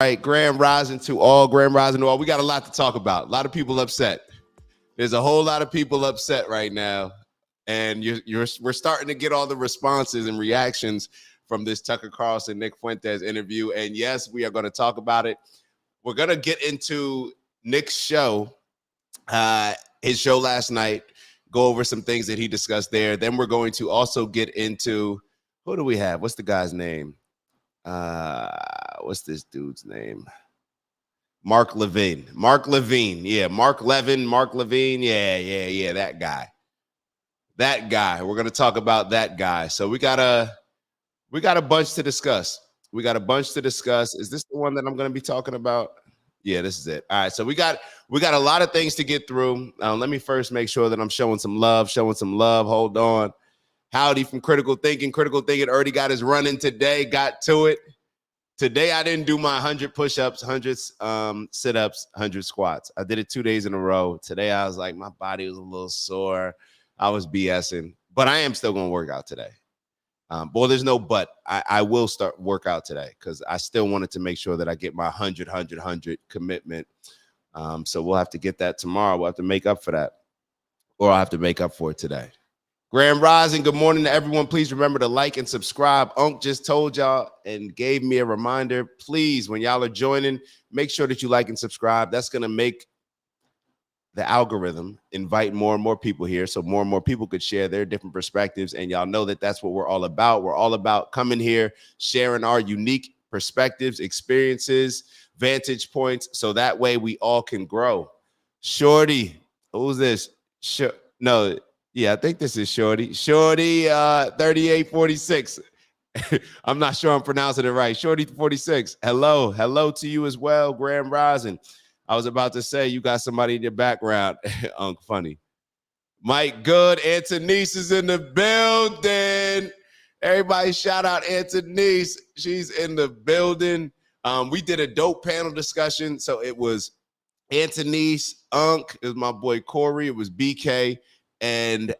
All right, Grand Rising to all, Grand Rising to all. We got a lot to talk about. A lot of people upset. There's a whole lot of people upset right now, and we're starting to get all the responses and reactions from this Tucker Carlson, Nick Fuentes interview. And yes, we are going to talk about it. We're going to get into Nick's show, his show last night, go over some things that he discussed there. Then we're going to also get into, who do we have? What's the guy's name? What's this dude's name? Mark Levin. Yeah, Mark Levin. Yeah, that guy. We're going to talk about that guy. So we got a bunch to discuss. Is this the one that I'm going to be talking about? Yeah, this is it. All right, so we got a lot of things to get through. Let me first make sure that I'm showing some love. Hold on. Howdy from Critical Thinking. Critical Thinking already got his running today. Got to it. Today, I didn't do my 100 push-ups, 100 sit-ups, 100 squats. I did it 2 days in a row. Today, I was like, my body was a little sore. I was BSing. But I am still going to work out today. Well, there's no but. I will start workout today because I still wanted to make sure that I get my 100 commitment. So we'll have to get that tomorrow. We'll have to make up for that. Or I'll have to make up for it today. Grand Rising, good morning to everyone. Please remember to like and subscribe. Unc just told y'all and gave me a reminder. Please, when y'all are joining, make sure that you like and subscribe. That's going to make the algorithm invite more and more people here so more and more people could share their different perspectives. And y'all know that that's what we're all about. We're all about coming here, sharing our unique perspectives, experiences, vantage points, so that way we all can grow. Shorty, who's this? Yeah, I think this is Shorty. Shorty 3846. I'm not sure I'm pronouncing it right. Shorty 46. Hello to you as well. Grand Rising. I was about to say you got somebody in your background. Unc, funny. Mike Good. Antonice is in the building. Everybody shout out Antonice. She's in the building. We did a dope panel discussion. So it was Antonice, Unc, it was my boy Corey, it was BK. And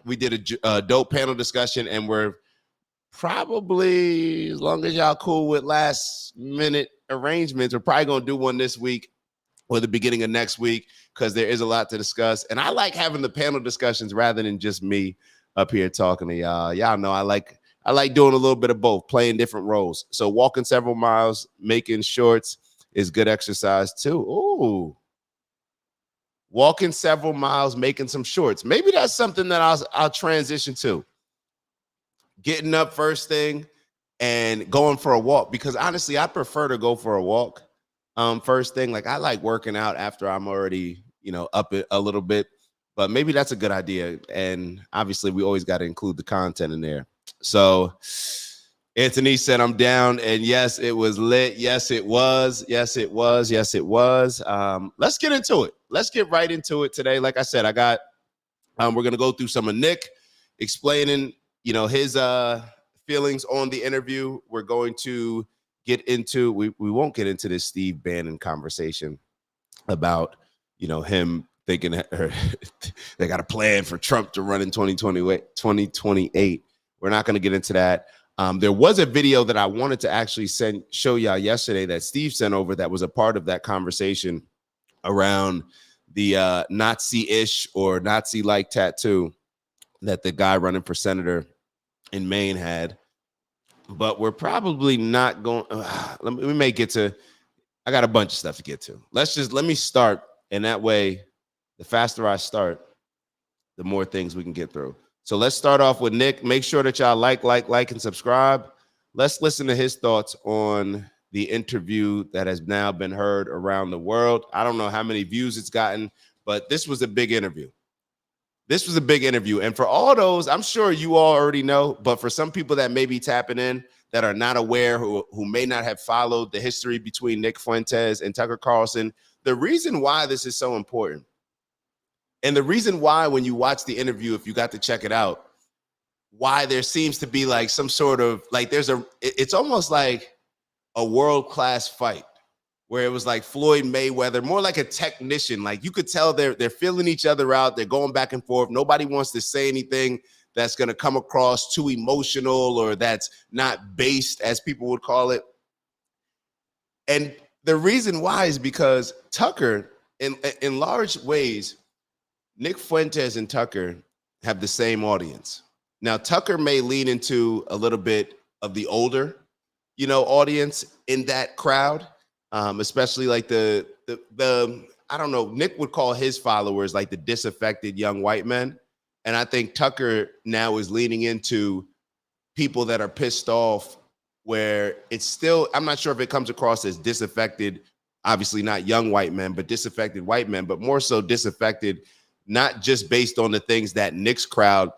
we did a dope panel discussion, and we're probably, as long as y'all cool with last minute arrangements, we're probably going to do one this week or the beginning of next week because there is a lot to discuss. And I like having the panel discussions rather than just me up here talking to y'all. Y'all know I like doing a little bit of both, playing different roles. So walking several miles, making shorts is good exercise too. Ooh. Walking several miles, making some shorts. Maybe that's something that I'll transition to. Getting up first thing and going for a walk, because honestly, I prefer to go for a walk first thing. Like I like working out after I'm already, up a little bit, but maybe that's a good idea. And obviously we always got to include the content in there. So Anthony said I'm down, and yes, it was lit. Yes, it was. Let's get into it. Let's get right into it today. Like I said, we're gonna go through some of Nick explaining, his feelings on the interview. We're going to get into. We won't get into this Steve Bannon conversation about, him thinking they got a plan for Trump to run in 2028. We're not going to get into that. There was a video that I wanted to actually show y'all yesterday that Steve sent over that was a part of that conversation around the Nazi-ish or Nazi-like tattoo that the guy running for senator in Maine had. But we're probably not going. We may get to. I got a bunch of stuff to get to. Let me start, and that way, the faster I start, the more things we can get through. So let's start off with Nick. Make sure that y'all like, and subscribe. Let's listen to his thoughts on the interview that has now been heard around the world. I don't know how many views it's gotten, but this was a big interview. And for all those, I'm sure you all already know, but for some people that may be tapping in that are not aware, who may not have followed the history between Nick Fuentes and Tucker Carlson, the reason why this is so important, and the reason why when you watch the interview, if you got to check it out, why there seems to be like some sort of like it's almost like a world-class fight where it was like Floyd Mayweather, more like a technician. Like you could tell they're feeling each other out. They're going back and forth. Nobody wants to say anything that's going to come across too emotional or that's not based, as people would call it. And the reason why is because Tucker, in large ways, Nick Fuentes and Tucker have the same audience. Now, Tucker may lean into a little bit of the older, audience in that crowd, especially like the I don't know, Nick would call his followers like the disaffected young white men. And I think Tucker now is leaning into people that are pissed off, where it's still, I'm not sure if it comes across as disaffected, obviously not young white men, but disaffected white men, but more so disaffected, not just based on the things that Nick's crowd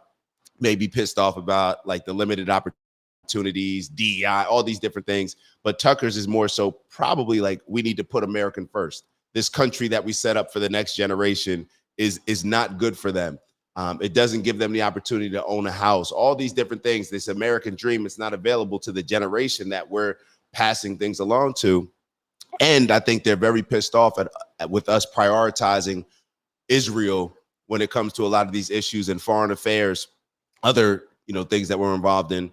may be pissed off about, like the limited opportunities, DEI, all these different things. But Tucker's is more so probably like, we need to put American first. This country that we set up for the next generation is not good for them. It doesn't give them the opportunity to own a house. All these different things, this American dream, it's not available to the generation that we're passing things along to. And I think they're very pissed off with us prioritizing Israel when it comes to a lot of these issues in foreign affairs, other things that we're involved in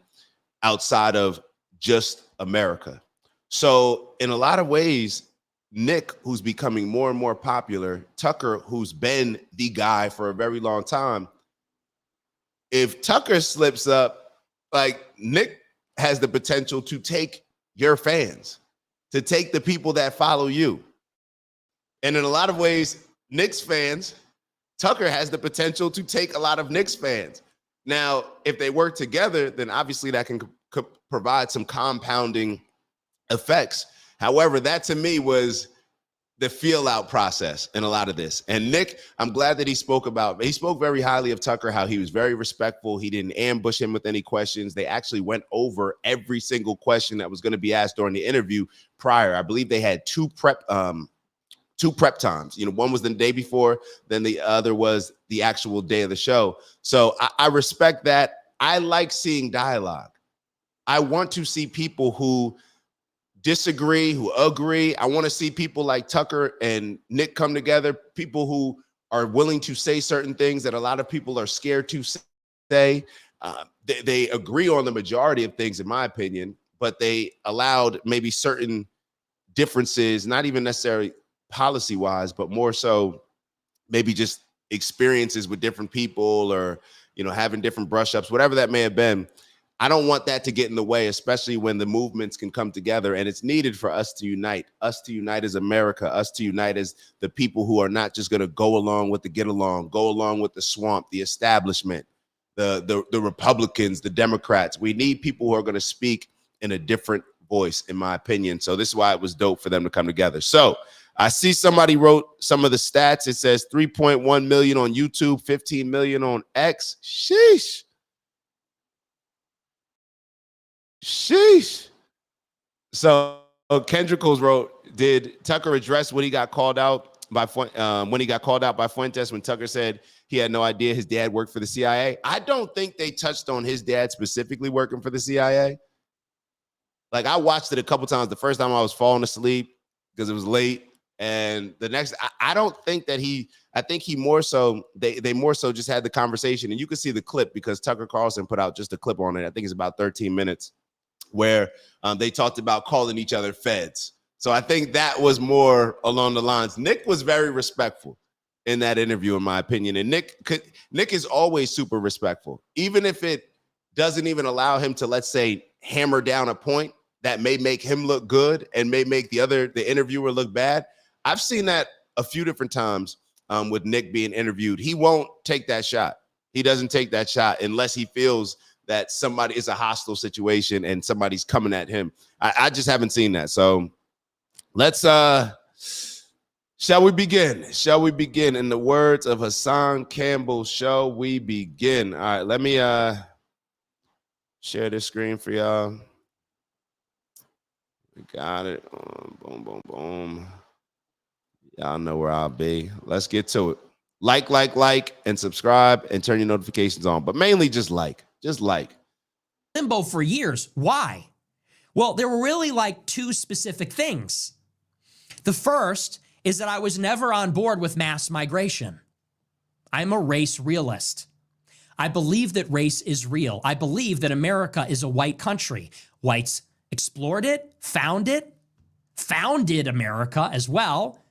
outside of just America. So in a lot of ways, Nick, who's becoming more and more popular, Tucker, who's been the guy for a very long time, if Tucker slips up, like, Nick has the potential to take your fans, to take the people that follow you. And in a lot of ways, Knicks fans, Tucker has the potential to take a lot of Knicks fans. Now, if they work together, then obviously that can provide some compounding effects. However, that to me was the feel out process in a lot of this. And Nick, I'm glad that he spoke very highly of Tucker, how he was very respectful. He didn't ambush him with any questions. They actually went over every single question that was going to be asked during the interview prior. I believe they had two prep times. One was the day before, then the other was the actual day of the show. So I respect that. I like seeing dialogue. I want to see people who disagree, who agree. I want to see people like Tucker and Nick come together, people who are willing to say certain things that a lot of people are scared to say. They agree on the majority of things, in my opinion, but they allowed maybe certain differences, not even necessarily policy-wise, but more so maybe just experiences with different people, or having different brush-ups, whatever that may have been. I don't want that to get in the way, especially when the movements can come together, and it's needed for us to unite as America, us to unite as the people who are not just going to go along with the get along, go along with the swamp, the establishment, the Republicans, the Democrats. We need people who are going to speak in a different voice, in my opinion. So this is why it was dope for them to come together. So I see somebody wrote some of the stats. It says 3.1 million on YouTube, 15 million on X. Sheesh. So Kendrick wrote, did Tucker address when he got called out by Fuentes, when Tucker said he had no idea his dad worked for the CIA? I don't think they touched on his dad specifically working for the CIA. Like, I watched it a couple times. The first time I was falling asleep because it was late. And the next, I don't think that I think he more so, they more so just had the conversation. And you can see the clip because Tucker Carlson put out just a clip on it. I think it's about 13 minutes where they talked about calling each other feds. So I think that was more along the lines. Nick was very respectful in that interview, in my opinion. And Nick is always super respectful, even if it doesn't even allow him to, let's say, hammer down a point that may make him look good and may make the interviewer look bad. I've seen that a few different times with Nick being interviewed. He won't take that shot. He doesn't take that shot unless he feels that somebody is a hostile situation and somebody's coming at him. I just haven't seen that. So let's, shall we begin? Shall we begin? In the words of Hassan Campbell, shall we begin? All right, let me share this screen for y'all. We got it. Boom, boom, boom. Y'all know where I'll be. Let's get to it. Like, and subscribe and turn your notifications on. But mainly just like. Limbo for years. Why? Well, there were really like two specific things. The first is that I was never on board with mass migration. I'm a race realist. I believe that race is real. I believe that America is a white country. Whites explored it, found it, founded America as well,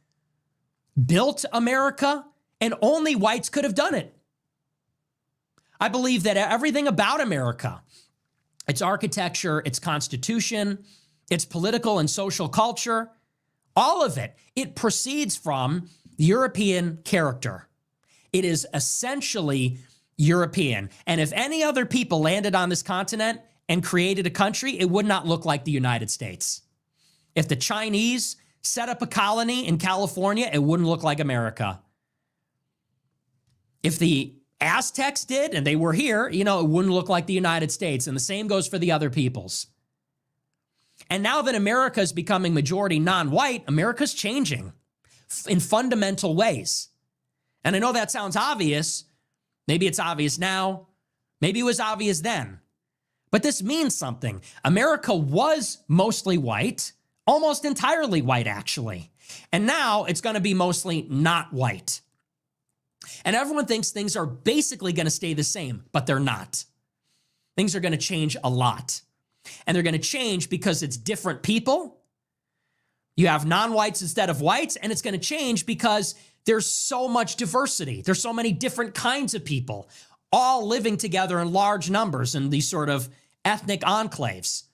built America, and only whites could have done it. I believe that everything about America, its architecture, its constitution, its political and social culture, all of it, it proceeds from European character. It is essentially European. And if any other people landed on this continent and created a country, it would not look like the United States. If the Chinese set up a colony in California, it wouldn't look like America. If the Aztecs did, and they were here, it wouldn't look like the United States. And the same goes for the other peoples. And now that America is becoming majority non-white, America's changing in fundamental ways. And I know that sounds obvious. Maybe it's obvious now. Maybe it was obvious then. But this means something. America was mostly white, almost entirely white, actually. And now it's going to be mostly not white. And everyone thinks things are basically going to stay the same, but they're not. Things are going to change a lot. And they're going to change because it's different people. You have non-whites instead of whites, and it's going to change because there's so much diversity. There's so many different kinds of people, all living together in large numbers in these sort of ethnic enclaves.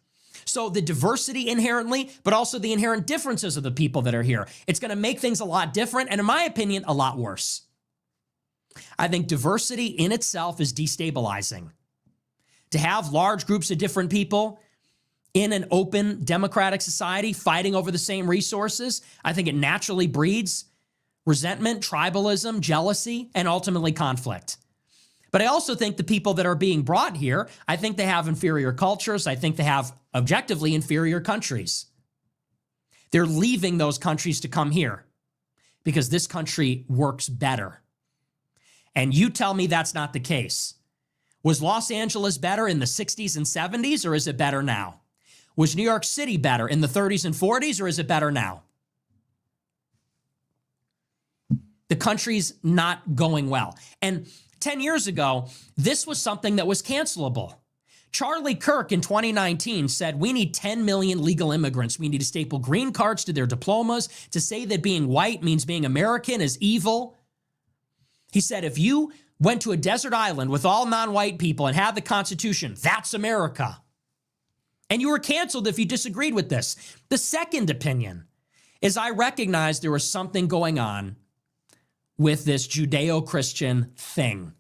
So the diversity inherently, but also the inherent differences of the people that are here, it's going to make things a lot different, and in my opinion, a lot worse. I think diversity in itself is destabilizing. To have large groups of different people in an open democratic society fighting over the same resources, I think it naturally breeds resentment, tribalism, jealousy, and ultimately conflict. But I also think the people that are being brought here, I think they have inferior cultures. I think they have objectively inferior countries. They're leaving those countries to come here because this country works better. And you tell me that's not the case. Was Los Angeles better in the 60s and 70s, or is it better now? Was New York City better in the 30s and 40s, or is it better now? The country's not going well. And 10 years ago, this was something that was cancelable. Charlie Kirk in 2019 said, we need 10 million legal immigrants. We need to staple green cards to their diplomas. To say that being white means being American is evil. He said, if you went to a desert island with all non-white people and had the Constitution, that's America. And you were canceled if you disagreed with this. The second opinion is I recognized there was something going on with this Judeo-Christian thing.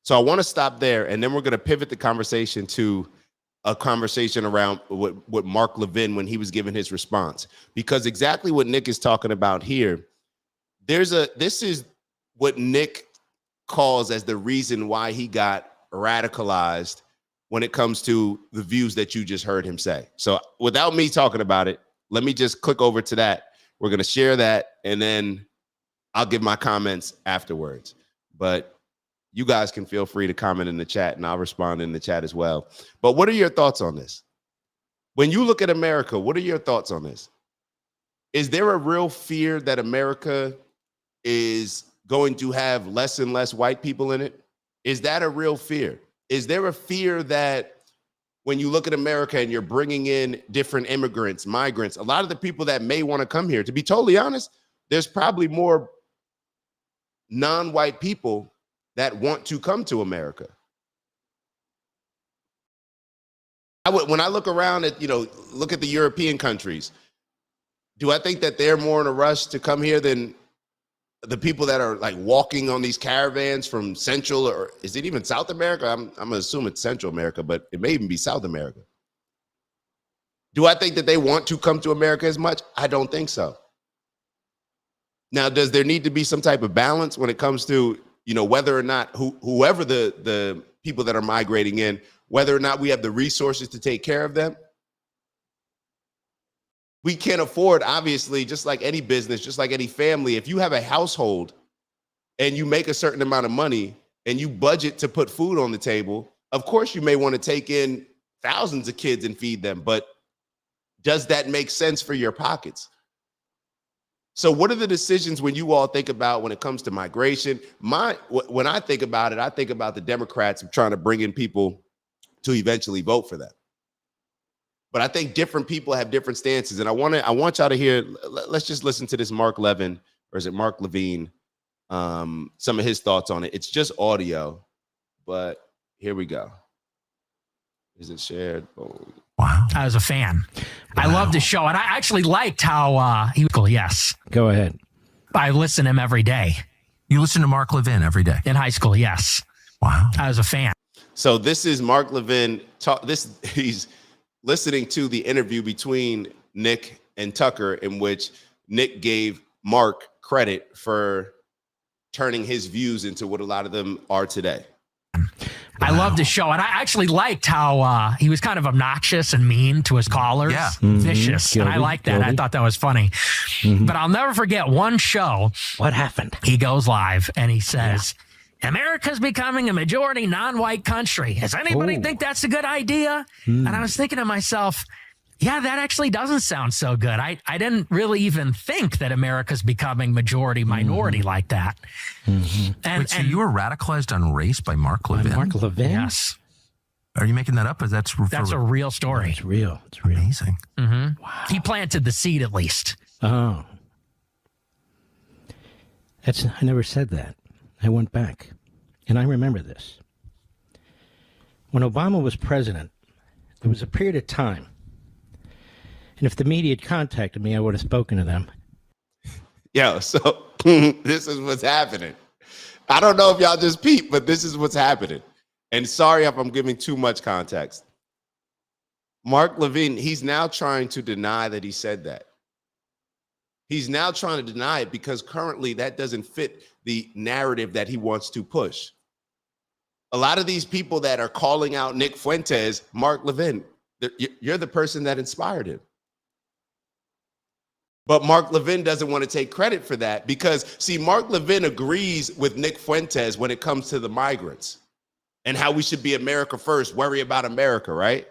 So I want to stop there, and then we're going to pivot the conversation to a conversation around what Mark Levin when he was giving his response, because exactly what Nick is talking about here, this is what Nick calls as the reason why he got radicalized when it comes to the views that you just heard him say. So without me talking about it, let me just click over to that. We're going to share that, and then I'll give my comments afterwards. But you guys can feel free to comment in the chat, and I'll respond in the chat as well. But what are your thoughts on this? When you look at America, what are your thoughts on this? Is there a real fear that America is going to have less and less white people in it? Is that a real fear? Is there a fear that when you look at America and you're bringing in different immigrants, migrants, a lot of the people that may want to come here, to be totally honest, there's probably more non-white people that want to come to America. When I look around at, look at the European countries, do I think that they're more in a rush to come here than the people that are like walking on these caravans from Central, or is it even South America? I'm gonna assume it's Central America, but it may even be South America. Do I think that they want to come to America as much? I don't think so. Now, does there need to be some type of balance when it comes to, whether or not whoever the people that are migrating in, whether or not we have the resources to take care of them? We can't afford, obviously, just like any business, just like any family, if you have a household and you make a certain amount of money and you budget to put food on the table, of course you may want to take in thousands of kids and feed them, but does that make sense for your pockets? So what are the decisions when you all think about when it comes to migration? When I think about it, I think about the Democrats trying to bring in people to eventually vote for them. But I think different people have different stances. And I want y'all to hear, let's just listen to this Mark Levin, or is it Mark Levine? Some of his thoughts on it. It's just audio, but here we go. Is it shared? Oh. Wow. I was a fan. Wow. I loved the show. And I actually liked how he was cool. Yes. Go ahead. I listen to him every day. You listen to Mark Levin every day? In high school, yes. Wow. I was a fan. So this is Mark Levin. He's listening to the interview between Nick and Tucker, in which Nick gave Mark credit for turning his views into what a lot of them are today. I loved the show, and I actually liked how he was kind of obnoxious and mean to his callers. Yeah. Vicious. Guilty, and I liked that. guilty. I thought that was funny. But I'll never forget one show. What happened? He goes live and he says, America's becoming a majority non-white country. Does anybody think that's a good idea? And I was thinking to myself, yeah, that actually doesn't sound so good. I didn't really even think that America's becoming majority minority like that. Wait, so you were radicalized on race by Mark Levin? Mark Levin? Yes. Are you making that up? That's a real story. It's real. It's real. Amazing. Wow. He planted the seed at least. Oh. I never said that. I went back. And I remember this. When Obama was president, there was a period of time. And if the media had contacted me, I would have spoken to them. Yo, so this is what's happening. I don't know if y'all just peeped, but this is what's happening. And sorry if I'm giving too much context. Mark Levin, he's now trying to deny that he said that. He's now trying to deny it because currently that doesn't fit the narrative that he wants to push. A lot of these people that are calling out Nick Fuentes, Mark Levin, you're the person that inspired him. But Mark Levin doesn't want to take credit for that because, see, Mark Levin agrees with Nick Fuentes when it comes to the migrants and how we should be America first, worry about America, right?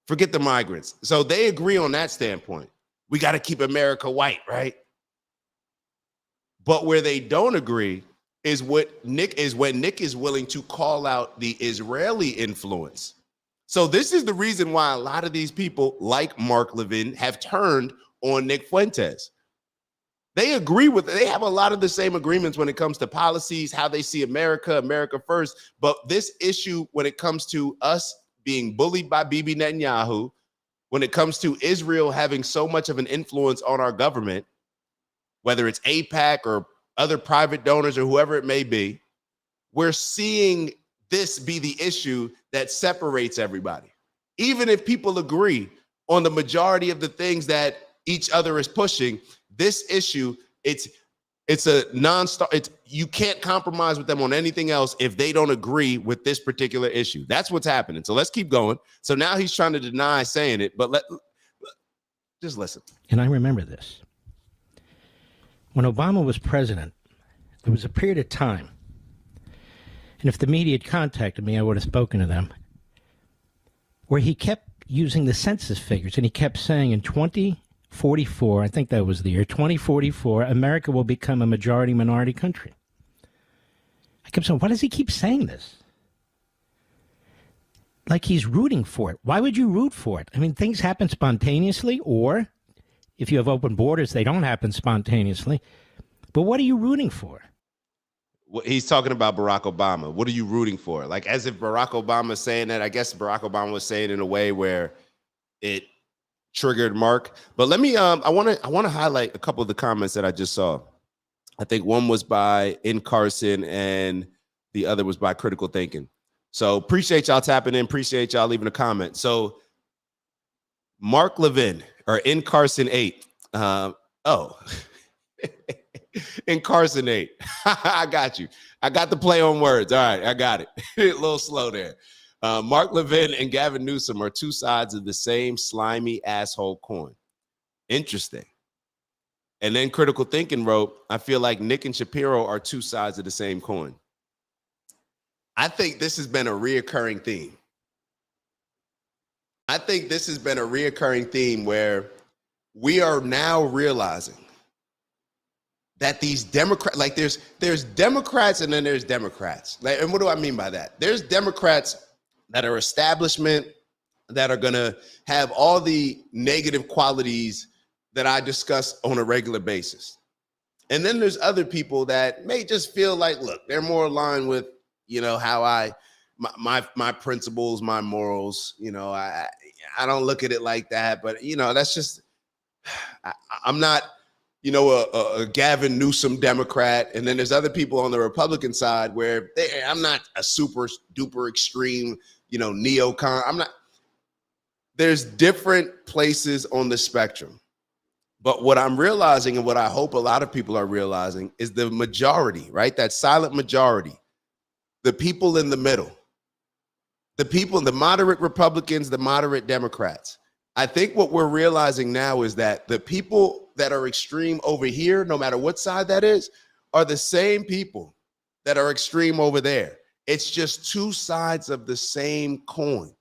Forget the migrants. So they agree on that standpoint. We got to keep America white, right? But where they don't agree is when Nick is willing to call out the Israeli influence. So this is the reason why a lot of these people, like Mark Levin, have turned on Nick Fuentes. They have a lot of the same agreements when it comes to policies, how they see America, America first. But this issue, when it comes to us being bullied by Bibi Netanyahu, when it comes to Israel having so much of an influence on our government, whether it's AIPAC or other private donors or whoever it may be, we're seeing this be the issue that separates everybody. Even if people agree on the majority of the things that each other is pushing, this issue, it's a non-stop. You can't compromise with them on anything else if they don't agree with this particular issue. That's what's happening. So let's keep going. So now he's trying to deny saying it, but just listen. And I remember this. When Obama was president, there was a period of time. And if the media had contacted me, I would have spoken to them, where he kept using the census figures and he kept saying in 2044, I think that was the year, 2044, America will become a majority-minority country. I kept saying, why does he keep saying this? Like he's rooting for it. Why would you root for it? I mean, things happen spontaneously, or if you have open borders, they don't happen spontaneously. But what are you rooting for? He's talking about Barack Obama. What are you rooting for? Like, as if Barack Obama is saying that. I guess Barack Obama was saying it in a way where it triggered Mark. But let me I want to highlight a couple of the comments that I just saw. I think one was by N. Carson and the other was by Critical Thinking. So appreciate y'all tapping in. Appreciate y'all leaving a comment. So Mark Levin or N. Carson 8. In Carson 8. I got you. I got the play on words. All right, I got it. A little slow there. Mark Levin and Gavin Newsom are two sides of the same slimy asshole coin. Interesting. And then Critical Thinking wrote, I feel like Nick and Shapiro are two sides of the same coin. I think this has been a reoccurring theme. I think this has been a reoccurring theme where we are now realizing that these Democrats, like there's Democrats and then there's Democrats. Like, and what do I mean by that? There's Democrats that are establishment, that are going to have all the negative qualities that I discuss on a regular basis. And then there's other people that may just feel like, look, they're more aligned with, how my principles, my morals. I don't look at it like that, but that's just, I'm not, a Gavin Newsom Democrat. And then there's other people on the Republican side where I'm not a super duper extreme, neocon. I'm not. There's different places on the spectrum. But what I'm realizing, and what I hope a lot of people are realizing, is the majority, right? That silent majority, the people in the middle, the moderate Republicans, the moderate Democrats. I think what we're realizing now is that the people that are extreme over here, no matter what side that is, are the same people that are extreme over there. It's just two sides of the same coin.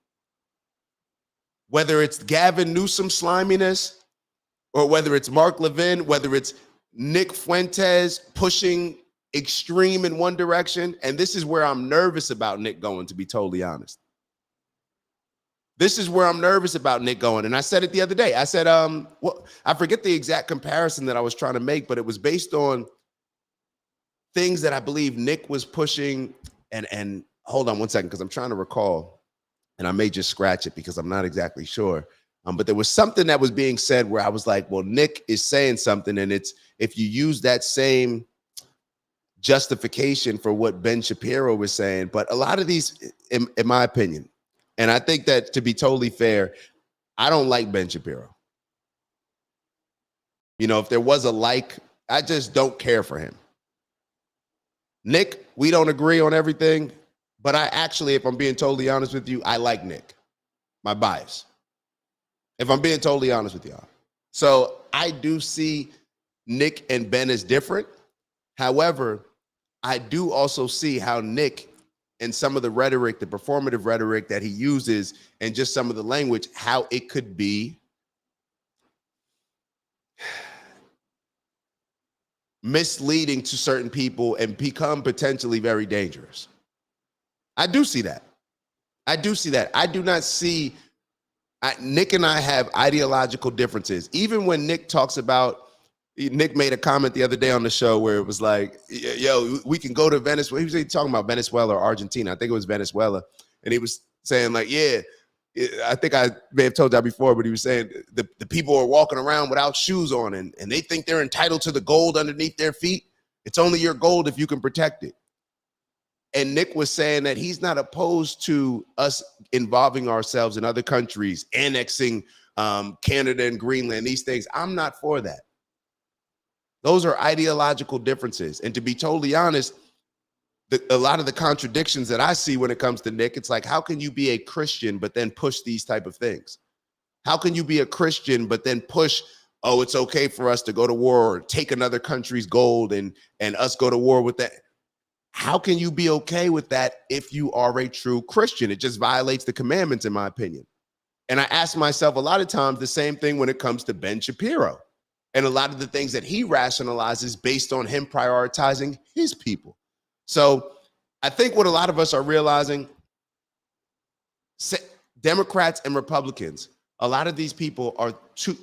Whether it's Gavin Newsom sliminess, or whether it's Mark Levin, whether it's Nick Fuentes pushing extreme in one direction. And this is where I'm nervous about Nick going, to be totally honest. This is where I'm nervous about Nick going. And I said it the other day. I said, I forget the exact comparison that I was trying to make, but it was based on things that I believe Nick was pushing. And hold on one second, because I'm trying to recall, and I may just scratch it because I'm not exactly sure. But there was something that was being said where I was like, well, Nick is saying something, and it's, if you use that same justification for what Ben Shapiro was saying. But a lot of these, in my opinion, and I think that, to be totally fair, I don't like Ben Shapiro. If there was a like, I just don't care for him. Nick, we don't agree on everything, but I actually, if I'm being totally honest with you, I like Nick. My bias. If I'm being totally honest with y'all. So I do see Nick and Ben as different. However, I do also see how Nick and some of the rhetoric, the performative rhetoric that he uses, and just some of the language, how it could be misleading to certain people and become potentially very dangerous. I do see that. I do not see, Nick and I have ideological differences. Even when Nick made a comment the other day on the show where it was like, yo, we can go to Venezuela. He was talking about Venezuela or Argentina. I think it was Venezuela. And he was saying like, yeah, I think I may have told that before, but he was saying the people are walking around without shoes on and they think they're entitled to the gold underneath their feet. It's only your gold if you can protect it. And Nick was saying that he's not opposed to us involving ourselves in other countries, annexing Canada and Greenland, these things. I'm not for that. Those are ideological differences. And to be totally honest, a lot of the contradictions that I see when it comes to Nick, it's like, how can you be a Christian but then push these type of things? How can you be a Christian but then push, oh, it's okay for us to go to war or take another country's gold and us go to war with that? How can you be okay with that if you are a true Christian? It just violates the commandments, in my opinion. And I ask myself a lot of times the same thing when it comes to Ben Shapiro and a lot of the things that he rationalizes based on him prioritizing his people. So I think what a lot of us are realizing, Democrats and Republicans, a lot of these people are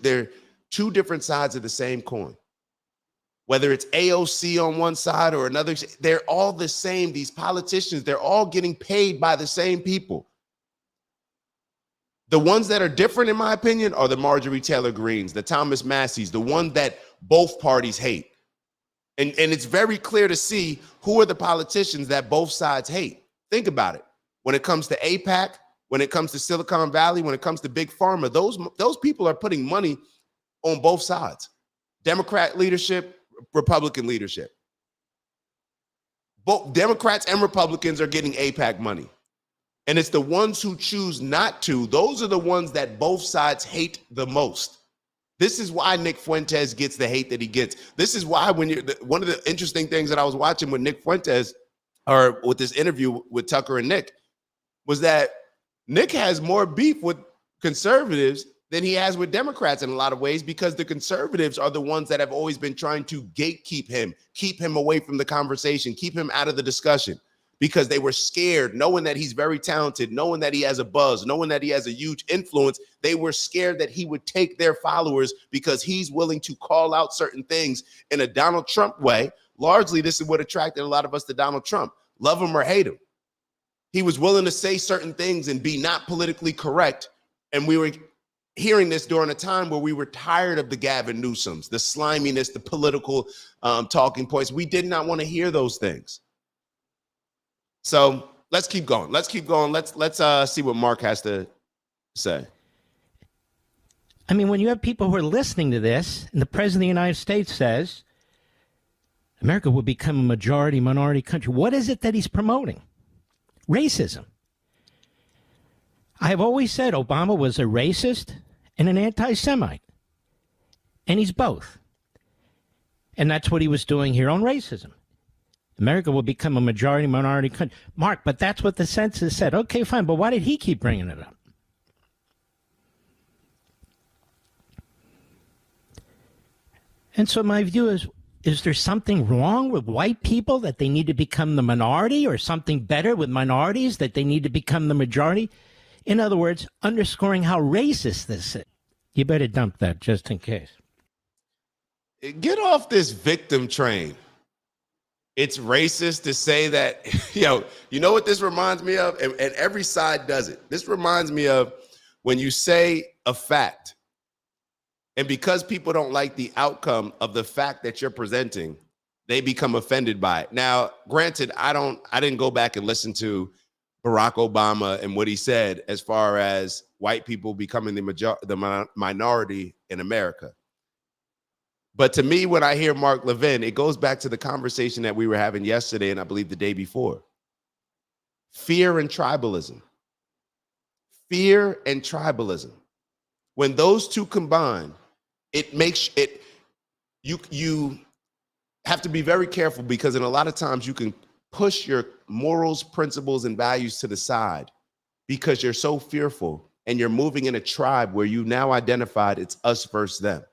they're two different sides of the same coin. Whether it's AOC on one side or another, they're all the same. These politicians, they're all getting paid by the same people. The ones that are different, in my opinion, are the Marjorie Taylor Greens, the Thomas Masseys, the one that both parties hate. And it's very clear to see who are the politicians that both sides hate. Think about it. When it comes to AIPAC, when it comes to Silicon Valley, when it comes to Big Pharma, those people are putting money on both sides. Democrat leadership, Republican leadership. Both Democrats and Republicans are getting AIPAC money. And it's the ones who choose not to. Those are the ones that both sides hate the most. This is why Nick Fuentes gets the hate that he gets. This is why one of the interesting things that I was watching with Nick Fuentes, or with this interview with Tucker and Nick, was that Nick has more beef with conservatives than he has with Democrats in a lot of ways, because the conservatives are the ones that have always been trying to gatekeep him, keep him away from the conversation, keep him out of the discussion. because they were scared, knowing that he's very talented, knowing that he has a buzz, knowing that he has a huge influence. They were scared that he would take their followers because he's willing to call out certain things in a Donald Trump way. Largely, this is what attracted a lot of us to Donald Trump. Love him or hate him. He was willing to say certain things and be not politically correct. And we were hearing this during a time where we were tired of the Gavin Newsoms, the sliminess, the political talking points. We did not want to hear those things. So let's keep going. Let's keep going. Let's see what Mark has to say. I mean, when you have people who are listening to this, and the president of the United States says America will become a majority minority country, what is it that he's promoting? Racism. I have always said Obama was a racist and an anti-Semite, and he's both. And that's what he was doing here on racism. America will become a majority minority country. Mark, but that's what the census said. Okay, fine, but why did he keep bringing it up? And so my view is there something wrong with white people that they need to become the minority, or something better with minorities that they need to become the majority? In other words, underscoring how racist this is. You better dump that just in case. Get off this victim train. It's racist to say that, you know what this reminds me of? And every side does it. This reminds me of when you say a fact, and because people don't like the outcome of the fact that you're presenting, they become offended by it. Now, granted, I didn't go back and listen to Barack Obama and what he said as far as white people becoming the minority in America. But to me, when I hear Mark Levin, it goes back to the conversation that we were having yesterday and I believe the day before. Fear and tribalism. Fear and tribalism. When those two combine, it makes it, you have to be very careful, because in a lot of times you can push your morals, principles, and values to the side because you're so fearful and you're moving in a tribe where you now identified it's us versus them.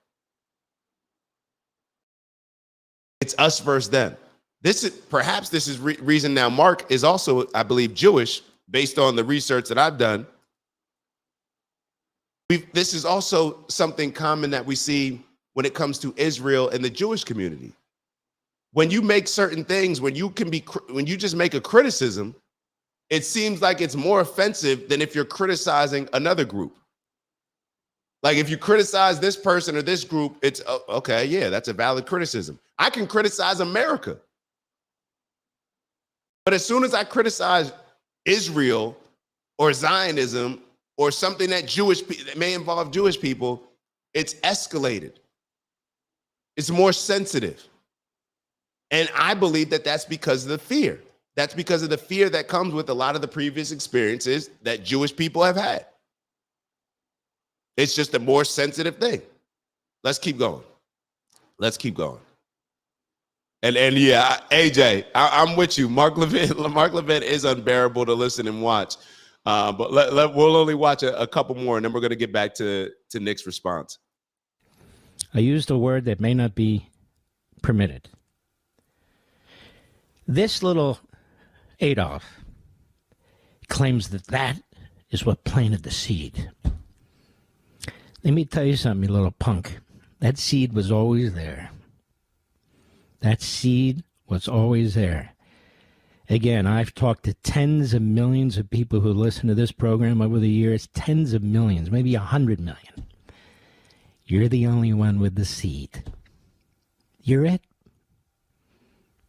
It's us versus them. This is reason now Mark is also, I believe, Jewish, based on the research that I've done. This is also something common that we see when it comes to Israel and the Jewish community. When you make certain things, when you just make a criticism, it seems like it's more offensive than if you're criticizing another group. Like if you criticize this person or this group, it's okay, yeah, that's a valid criticism. I can criticize America. But as soon as I criticize Israel or Zionism or something that may involve Jewish people, it's escalated. It's more sensitive. And I believe that that's because of the fear. That's because of the fear that comes with a lot of the previous experiences that Jewish people have had. It's just a more sensitive thing. Let's keep going. Let's keep going. And yeah, AJ, I'm with you. Mark Levin is unbearable to listen and watch. But we'll only watch a couple more, and then we're going to get back to Nick's response. I used a word that may not be permitted. This little Adolf claims that is what planted the seed. Let me tell you something, you little punk. That seed was always there. That seed was always there. Again, I've talked to tens of millions of people who listen to this program over the years, tens of millions, maybe 100 million. You're the only one with the seed. You're it.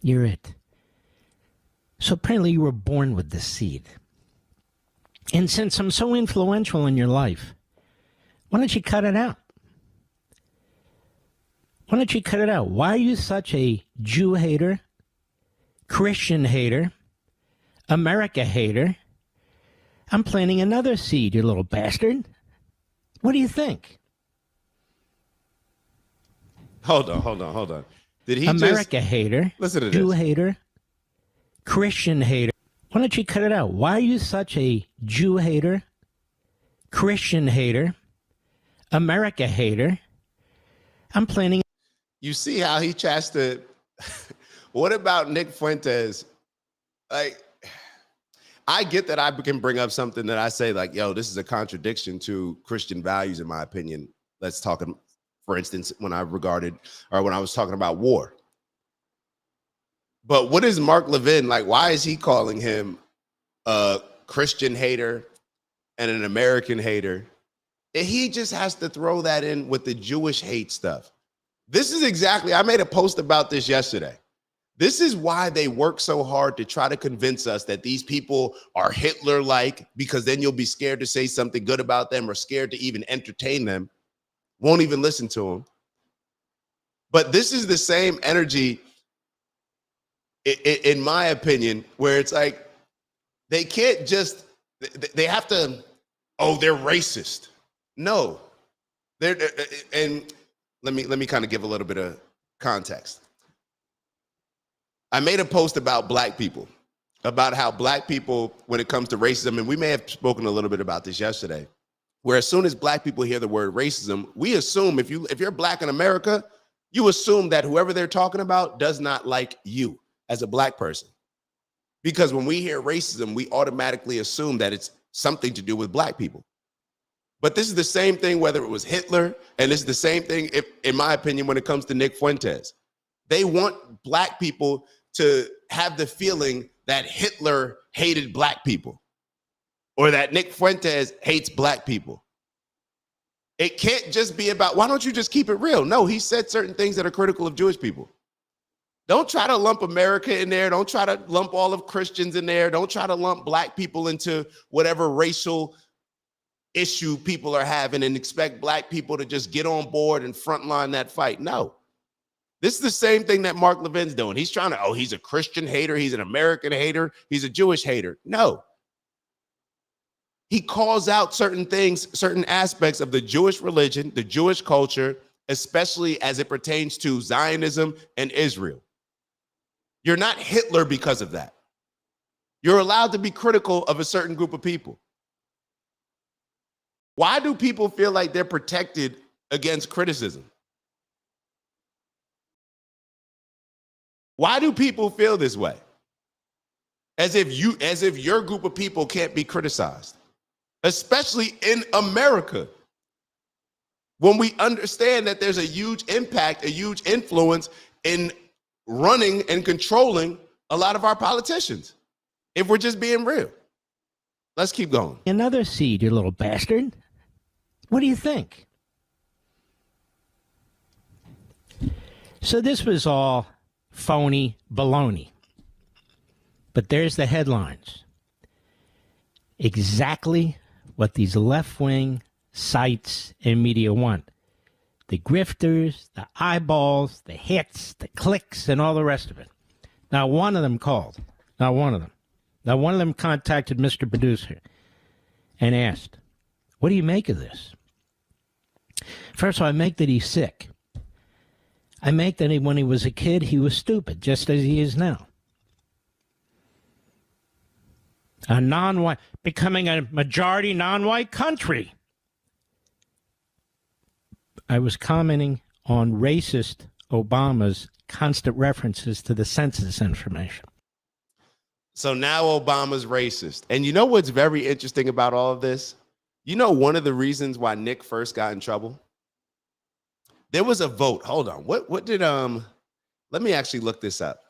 You're it. So apparently you were born with this seed. And since I'm so influential in your life, why don't you cut it out? Why don't you cut it out? Why are you such a Jew hater, Christian hater, America hater? I'm planting another seed, you little bastard. What do you think? Hold on. Did he America hater, listen to Jew this. hater, Christian hater. Why don't you cut it out? Why are you such a Jew hater, Christian hater, America hater? I'm planning. You see how he tries to. What about Nick Fuentes? Like, I get that I can bring up something that I say like, yo, this is a contradiction to Christian values, in my opinion. Let's talk, for instance, when I was talking about war. But what is Mark Levin like? Why is he calling him a Christian hater and an American hater? And he just has to throw that in with the Jewish hate stuff. This is exactly, I made a post about this yesterday. This is why they work so hard to try to convince us that these people are Hitler-like, because then you'll be scared to say something good about them or scared to even entertain them, won't even listen to them. But this is the same energy, in my opinion, where it's like, they can't just, they have to, oh, they're racist. No, and let me kind of give a little bit of context. I made a post about black people, about how black people, when it comes to racism, and we may have spoken a little bit about this yesterday, where as soon as black people hear the word racism, we assume if you're black in America, you assume that whoever they're talking about does not like you as a black person. Because when we hear racism, we automatically assume that it's something to do with black people. But this is the same thing, whether it was Hitler, and this is the same thing, in my opinion, when it comes to Nick Fuentes. They want black people to have the feeling that Hitler hated black people or that Nick Fuentes hates black people. It can't just be about, why don't you just keep it real? No, he said certain things that are critical of Jewish people. Don't try to lump America in there. Don't try to lump all of Christians in there. Don't try to lump black people into whatever racial issue people are having and expect black people to just get on board and frontline that fight. No. This is the same thing that Mark Levin's doing. He's trying to, he's a Christian hater. He's an American hater. He's a Jewish hater. No. He calls out certain things, certain aspects of the Jewish religion, the Jewish culture, especially as it pertains to Zionism and Israel. You're not Hitler because of that. You're allowed to be critical of a certain group of people. Why do people feel like they're protected against criticism? Why do people feel this way? As if your group of people can't be criticized, especially in America, when we understand that there's a huge impact, a huge influence in running and controlling a lot of our politicians, if we're just being real. Let's keep going. Another seed, you little bastard. What do you think? So this was all phony baloney. But there's the headlines. Exactly what these left-wing sites and media want. The grifters, the eyeballs, the hits, the clicks, and all the rest of it. Not one of them called. Not one of them. Not one of them contacted Mr. Producer and asked, what do you make of this? First of all, I make that he's sick. I make that when he was a kid, he was stupid, just as he is now. A non-white, becoming a majority non-white country. I was commenting on racist Obama's constant references to the census information. So now Obama's racist. And you know what's very interesting about all of this? You know one of the reasons why Nick first got in trouble? There was a vote. Hold on. What did let me actually look this up.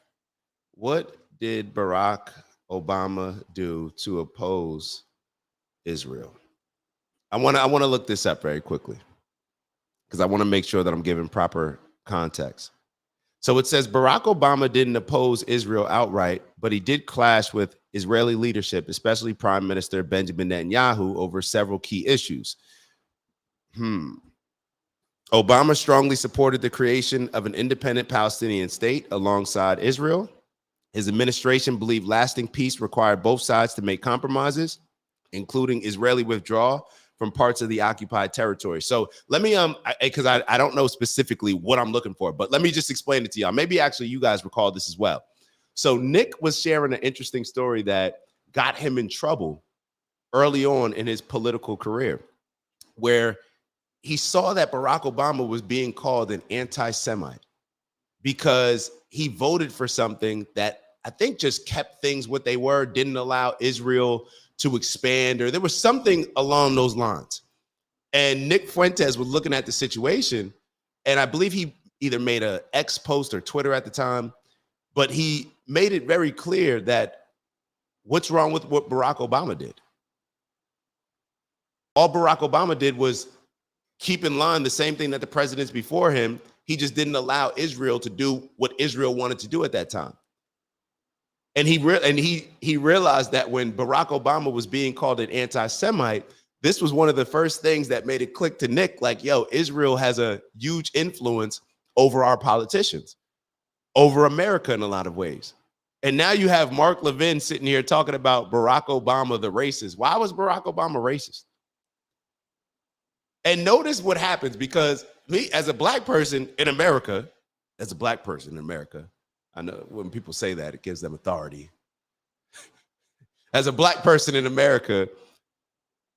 What did Barack Obama do to oppose Israel? I want to look this up very quickly because I want to make sure that I'm giving proper context. So it says Barack Obama didn't oppose Israel outright, but he did clash with Israeli leadership, especially Prime Minister Benjamin Netanyahu, over several key issues. Obama strongly supported the creation of an independent Palestinian state alongside Israel. His administration believed lasting peace required both sides to make compromises, including Israeli withdrawal from parts of the occupied territory. So let me, because I don't know specifically what I'm looking for, but let me just explain it to y'all. Maybe actually you guys recall this as well. So Nick was sharing an interesting story that got him in trouble early on in his political career, where he saw that Barack Obama was being called an anti-Semite because he voted for something that I think, just kept things what they were, didn't allow Israel to expand, or there was something along those lines. And Nick Fuentes was looking at the situation, and I believe he either made a X post or Twitter at the time, but he made it very clear that what's wrong with what Barack Obama did? All Barack Obama did was keep in line the same thing that the presidents before him. He just didn't allow Israel to do what Israel wanted to do at that time. And he realized that when Barack Obama was being called an anti-Semite, this was one of the first things that made it click to Nick, like, yo, Israel has a huge influence over our politicians, over America in a lot of ways. And now you have Mark Levin sitting here talking about Barack Obama, the racist. Why was Barack Obama racist? And notice what happens, because me, as a black person in America, I know when people say that, it gives them authority. As a black person in America,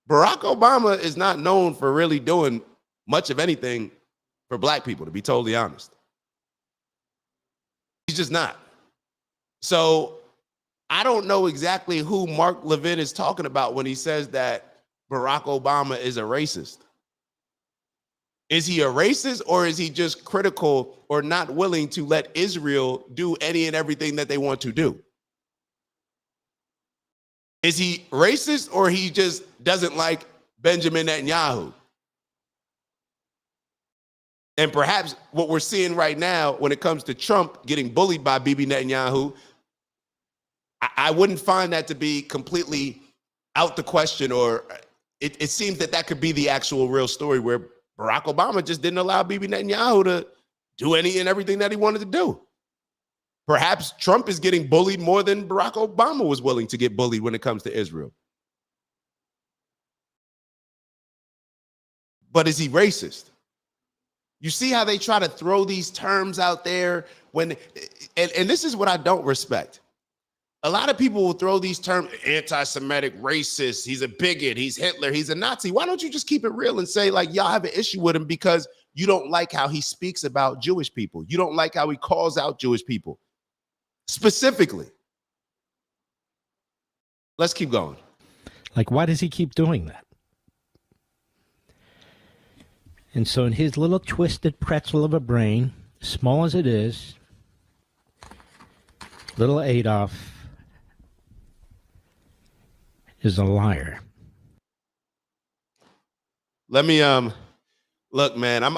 Barack Obama is not known for really doing much of anything for black people, to be totally honest. He's just not. So I don't know exactly who Mark Levin is talking about when he says that Barack Obama is a racist. Is he a racist, or is he just critical or not willing to let Israel do any and everything that they want to do? Is he racist, or he just doesn't like Benjamin Netanyahu? And perhaps what we're seeing right now when it comes to Trump getting bullied by Bibi Netanyahu, I wouldn't find that to be completely out the question, or it seems that could be the actual real story, where Barack Obama just didn't allow Bibi Netanyahu to do any and everything that he wanted to do. Perhaps Trump is getting bullied more than Barack Obama was willing to get bullied when it comes to Israel. But is he racist? You see how they try to throw these terms out there and this is what I don't respect. A lot of people will throw these terms, anti-Semitic, racist, he's a bigot, he's Hitler, he's a Nazi. Why don't you just keep it real and say, like, y'all have an issue with him because you don't like how he speaks about Jewish people. You don't like how he calls out Jewish people specifically. Let's keep going. Like, why does he keep doing that? And so in his little twisted pretzel of a brain, small as it is, little Adolf is a liar. Let me look, man. I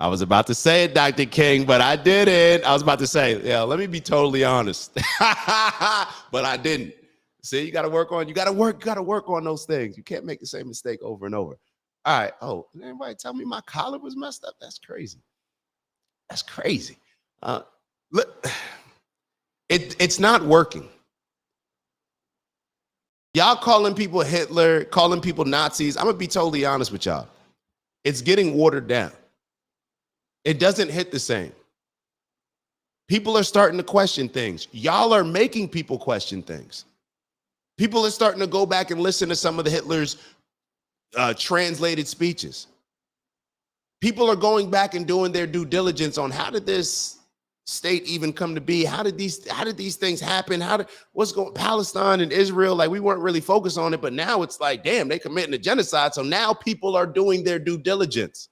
was about to say it, Dr. King, but I didn't. I was about to say, yeah, let me be totally honest. But I didn't. See, you gotta work on those things. You can't make the same mistake over and over. All right. Oh, anybody tell me my collar was messed up? That's crazy. That's crazy. Look, it's not working. Y'all calling people Hitler, calling people Nazis. I'm gonna be totally honest with y'all. It's getting watered down. It doesn't hit the same. People are starting to question things. Y'all are making people question things. People are starting to go back and listen to some of the Hitler's translated speeches. People are going back and doing their due diligence on how did this state even come to be? How did these things happen? What's going Palestine and Israel? Like, we weren't really focused on it, but now it's like, damn, they committing a genocide. So now people are doing their due diligence.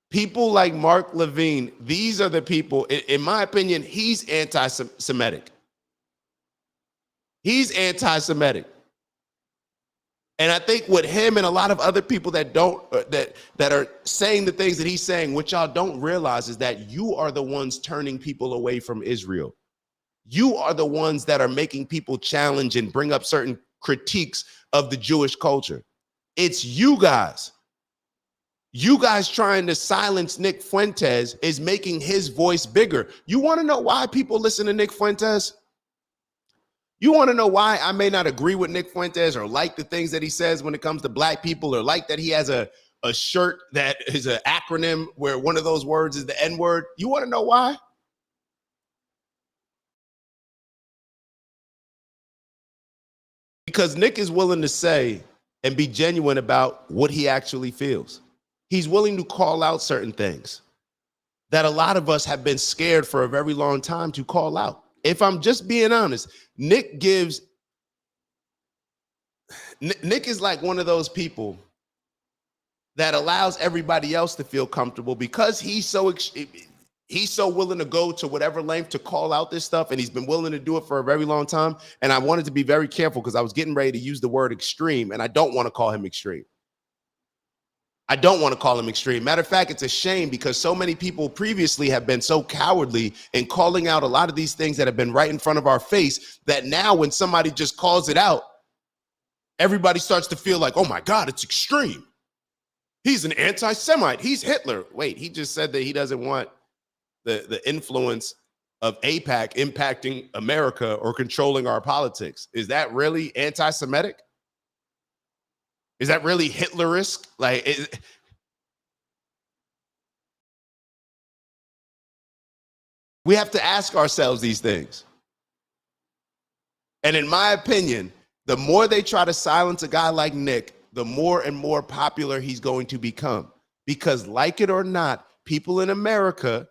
People like Mark Levin, these are the people, in my opinion, he's anti-Semitic. He's anti-Semitic. And I think with him and a lot of other people that are saying the things that he's saying, what y'all don't realize is that you are the ones turning people away from Israel. You are the ones that are making people challenge and bring up certain critiques of the Jewish culture. It's you guys. You guys trying to silence Nick Fuentes is making his voice bigger. You want to know why people listen to Nick Fuentes? You want to know why I may not agree with Nick Fuentes or like the things that he says when it comes to black people, or like that he has a shirt that is an acronym where one of those words is the N-word? You want to know why? Because Nick is willing to say and be genuine about what he actually feels. He's willing to call out certain things that a lot of us have been scared for a very long time to call out. If I'm just being honest, Nick is like one of those people that allows everybody else to feel comfortable because he's so willing to go to whatever length to call out this stuff, and he's been willing to do it for a very long time. And I wanted to be very careful because I was getting ready to use the word extreme, and I don't want to call him extreme. Matter of fact, it's a shame because so many people previously have been so cowardly in calling out a lot of these things that have been right in front of our face that now when somebody just calls it out, everybody starts to feel like, oh my God, it's extreme. He's an anti-Semite. He's Hitler. Wait, he just said that he doesn't want the influence of AIPAC impacting America or controlling our politics. Is that really anti-Semitic? Is that really Hitlerisk? We have to ask ourselves these things. And in my opinion, the more they try to silence a guy like Nick, the more and more popular he's going to become. Because like it or not, people in America,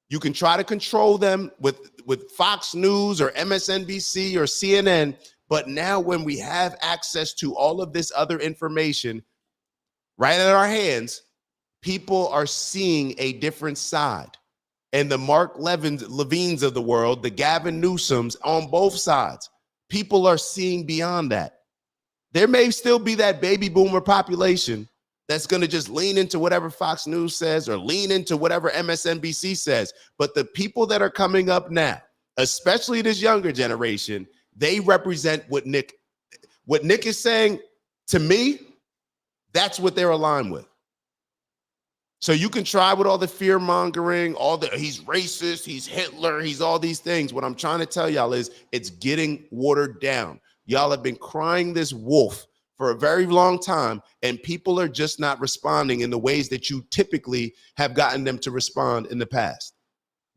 you can try to control them with Fox News or MSNBC or CNN, but now when we have access to all of this other information right in our hands, people are seeing a different side. And the Mark Levines of the world, the Gavin Newsoms on both sides, people are seeing beyond that. There may still be that baby boomer population that's going to just lean into whatever Fox News says or lean into whatever MSNBC says. But the people that are coming up now, especially this younger generation, they represent what Nick is saying. To me, that's what they're aligned with. So you can try with all the fear mongering, he's racist, he's Hitler, he's all these things. What I'm trying to tell y'all is it's getting watered down. Y'all have been crying this wolf for a very long time, and people are just not responding in the ways that you typically have gotten them to respond in the past.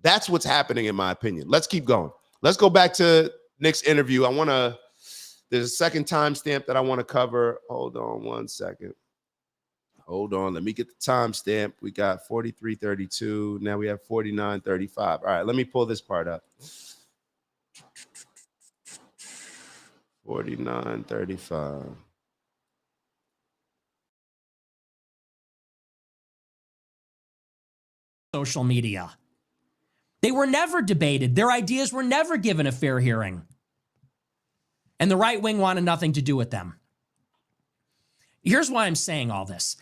That's what's happening, in my opinion. Let's keep going. Let's go back to Nick's interview. There's a second timestamp that I want to cover. Hold on one second. Hold on. Let me get the timestamp. We got 43:32. Now we have 49:35. All right, let me pull this part up. 49:35. Social media. They were never debated. Their ideas were never given a fair hearing. And the right wing wanted nothing to do with them. Here's why I'm saying all this.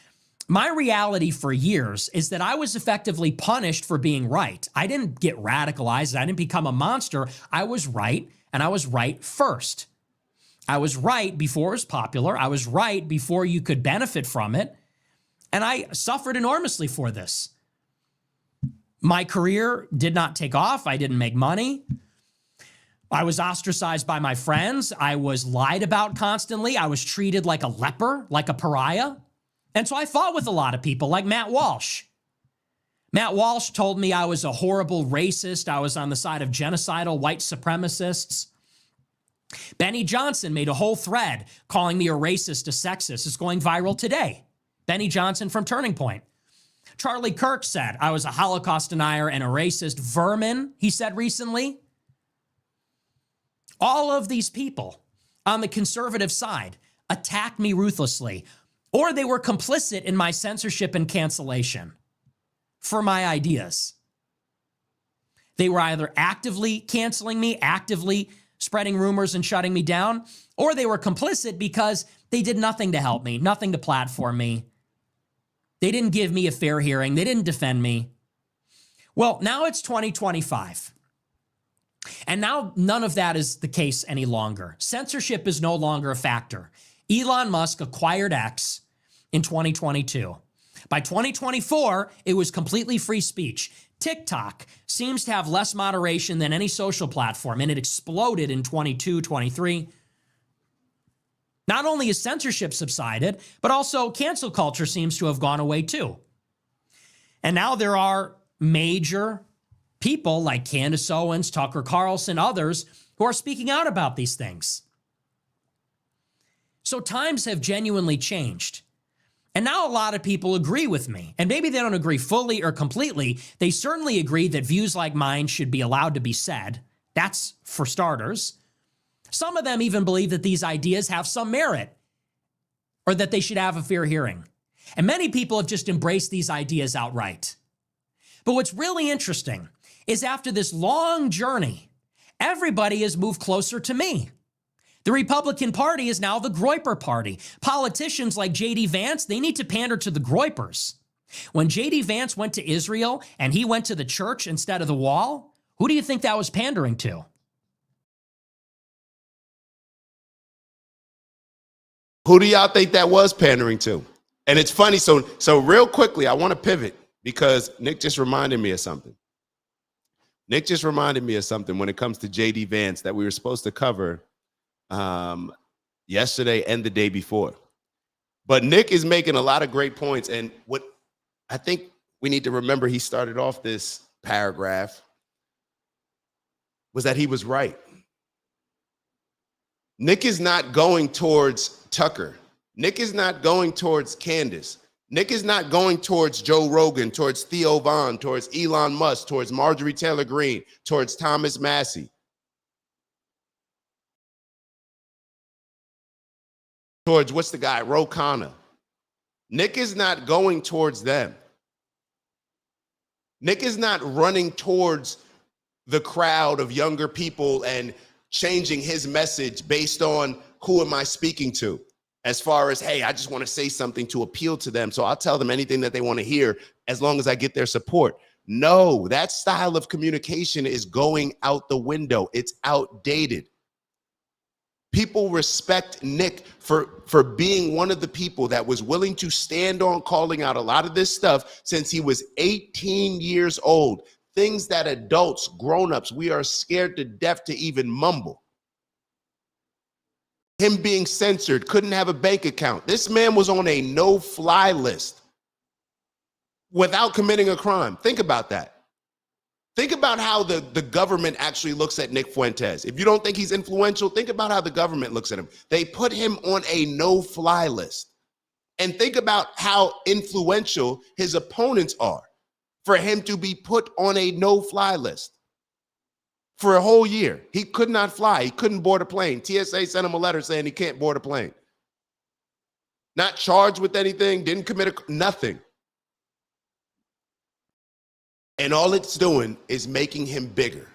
My reality for years is that I was effectively punished for being right. I didn't get radicalized. I didn't become a monster. I was right, and I was right first. I was right before it was popular. I was right before you could benefit from it. And I suffered enormously for this. My career did not take off. I didn't make money. I was ostracized by my friends. I was lied about constantly. I was treated like a leper, like a pariah. And so I fought with a lot of people like Matt Walsh. Matt Walsh told me I was a horrible racist. I was on the side of genocidal white supremacists. Benny Johnson made a whole thread calling me a racist, a sexist. It's going viral today. Benny Johnson from Turning Point. Charlie Kirk said I was a Holocaust denier and a racist vermin, he said recently. All of these people on the conservative side attacked me ruthlessly, or they were complicit in my censorship and cancellation for my ideas. They were either actively canceling me, actively spreading rumors and shutting me down, or they were complicit because they did nothing to help me, nothing to platform me. They didn't give me a fair hearing. They didn't defend me. Well, now it's 2025. And now none of that is the case any longer. Censorship is no longer a factor. Elon Musk acquired X in 2022. By 2024, it was completely free speech. TikTok seems to have less moderation than any social platform, and it exploded in 22, 23. Not only has censorship subsided, but also cancel culture seems to have gone away too. And now there are major people like Candace Owens, Tucker Carlson, others who are speaking out about these things. So times have genuinely changed. And now a lot of people agree with me. And maybe they don't agree fully or completely. They certainly agree that views like mine should be allowed to be said. That's for starters. Some of them even believe that these ideas have some merit or that they should have a fair hearing. And many people have just embraced these ideas outright. But what's really interesting is after this long journey, everybody has moved closer to me. The Republican Party is now the Groyper Party. Politicians like J.D. Vance, they need to pander to the Groypers. When J.D. Vance went to Israel and he went to the church instead of the wall, who do you think that was pandering to? Who do y'all think that was pandering to? And it's funny. So real quickly, I want to pivot because Nick just reminded me of something. Nick just reminded me of something when it comes to J.D. Vance that we were supposed to cover yesterday and the day before. But Nick is making a lot of great points. And what I think we need to remember, he started off this paragraph, was that he was right. Nick is not going towards Tucker. Nick is not going towards Candace. Nick is not going towards Joe Rogan, towards Theo Von, towards Elon Musk, towards Marjorie Taylor Greene, towards Thomas Massey. Towards what's the guy, Ro Khanna. Nick is not going towards them. Nick is not running towards the crowd of younger people and changing his message based on who am I speaking to, as far as, hey, I just want to say something to appeal to them, so I'll tell them anything that they want to hear as long as I get their support. No, that style of communication is going out the window. It's outdated. People respect Nick for being one of the people that was willing to stand on calling out a lot of this stuff since he was 18 years old. Things that adults, grown-ups, we are scared to death to even mumble. Him being censored, couldn't have a bank account. This man was on a no-fly list without committing a crime. Think about that. Think about how the government actually looks at Nick Fuentes. If you don't think he's influential, think about how the government looks at him. They put him on a no-fly list. And think about how influential his opponents are for him to be put on a no-fly list. For a whole year, he could not fly. He couldn't board a plane. TSA sent him a letter saying he can't board a plane. Not charged with anything, didn't commit nothing. And all it's doing is making him bigger.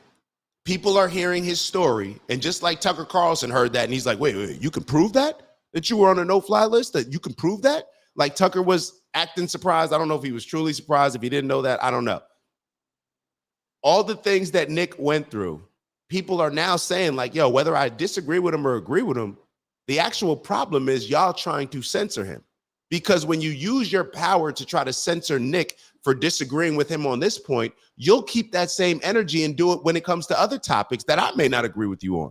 People are hearing his story, and just like Tucker Carlson heard that, and he's like, wait, you can prove that you were on a no-fly list? That you can prove that? Like Tucker was acting surprised. I don't know if he was truly surprised. If he didn't know that, I don't know. All the things that Nick went through, people are now saying like, yo, whether I disagree with him or agree with him, the actual problem is y'all trying to censor him. Because when you use your power to try to censor Nick for disagreeing with him on this point, you'll keep that same energy and do it when it comes to other topics that I may not agree with you on.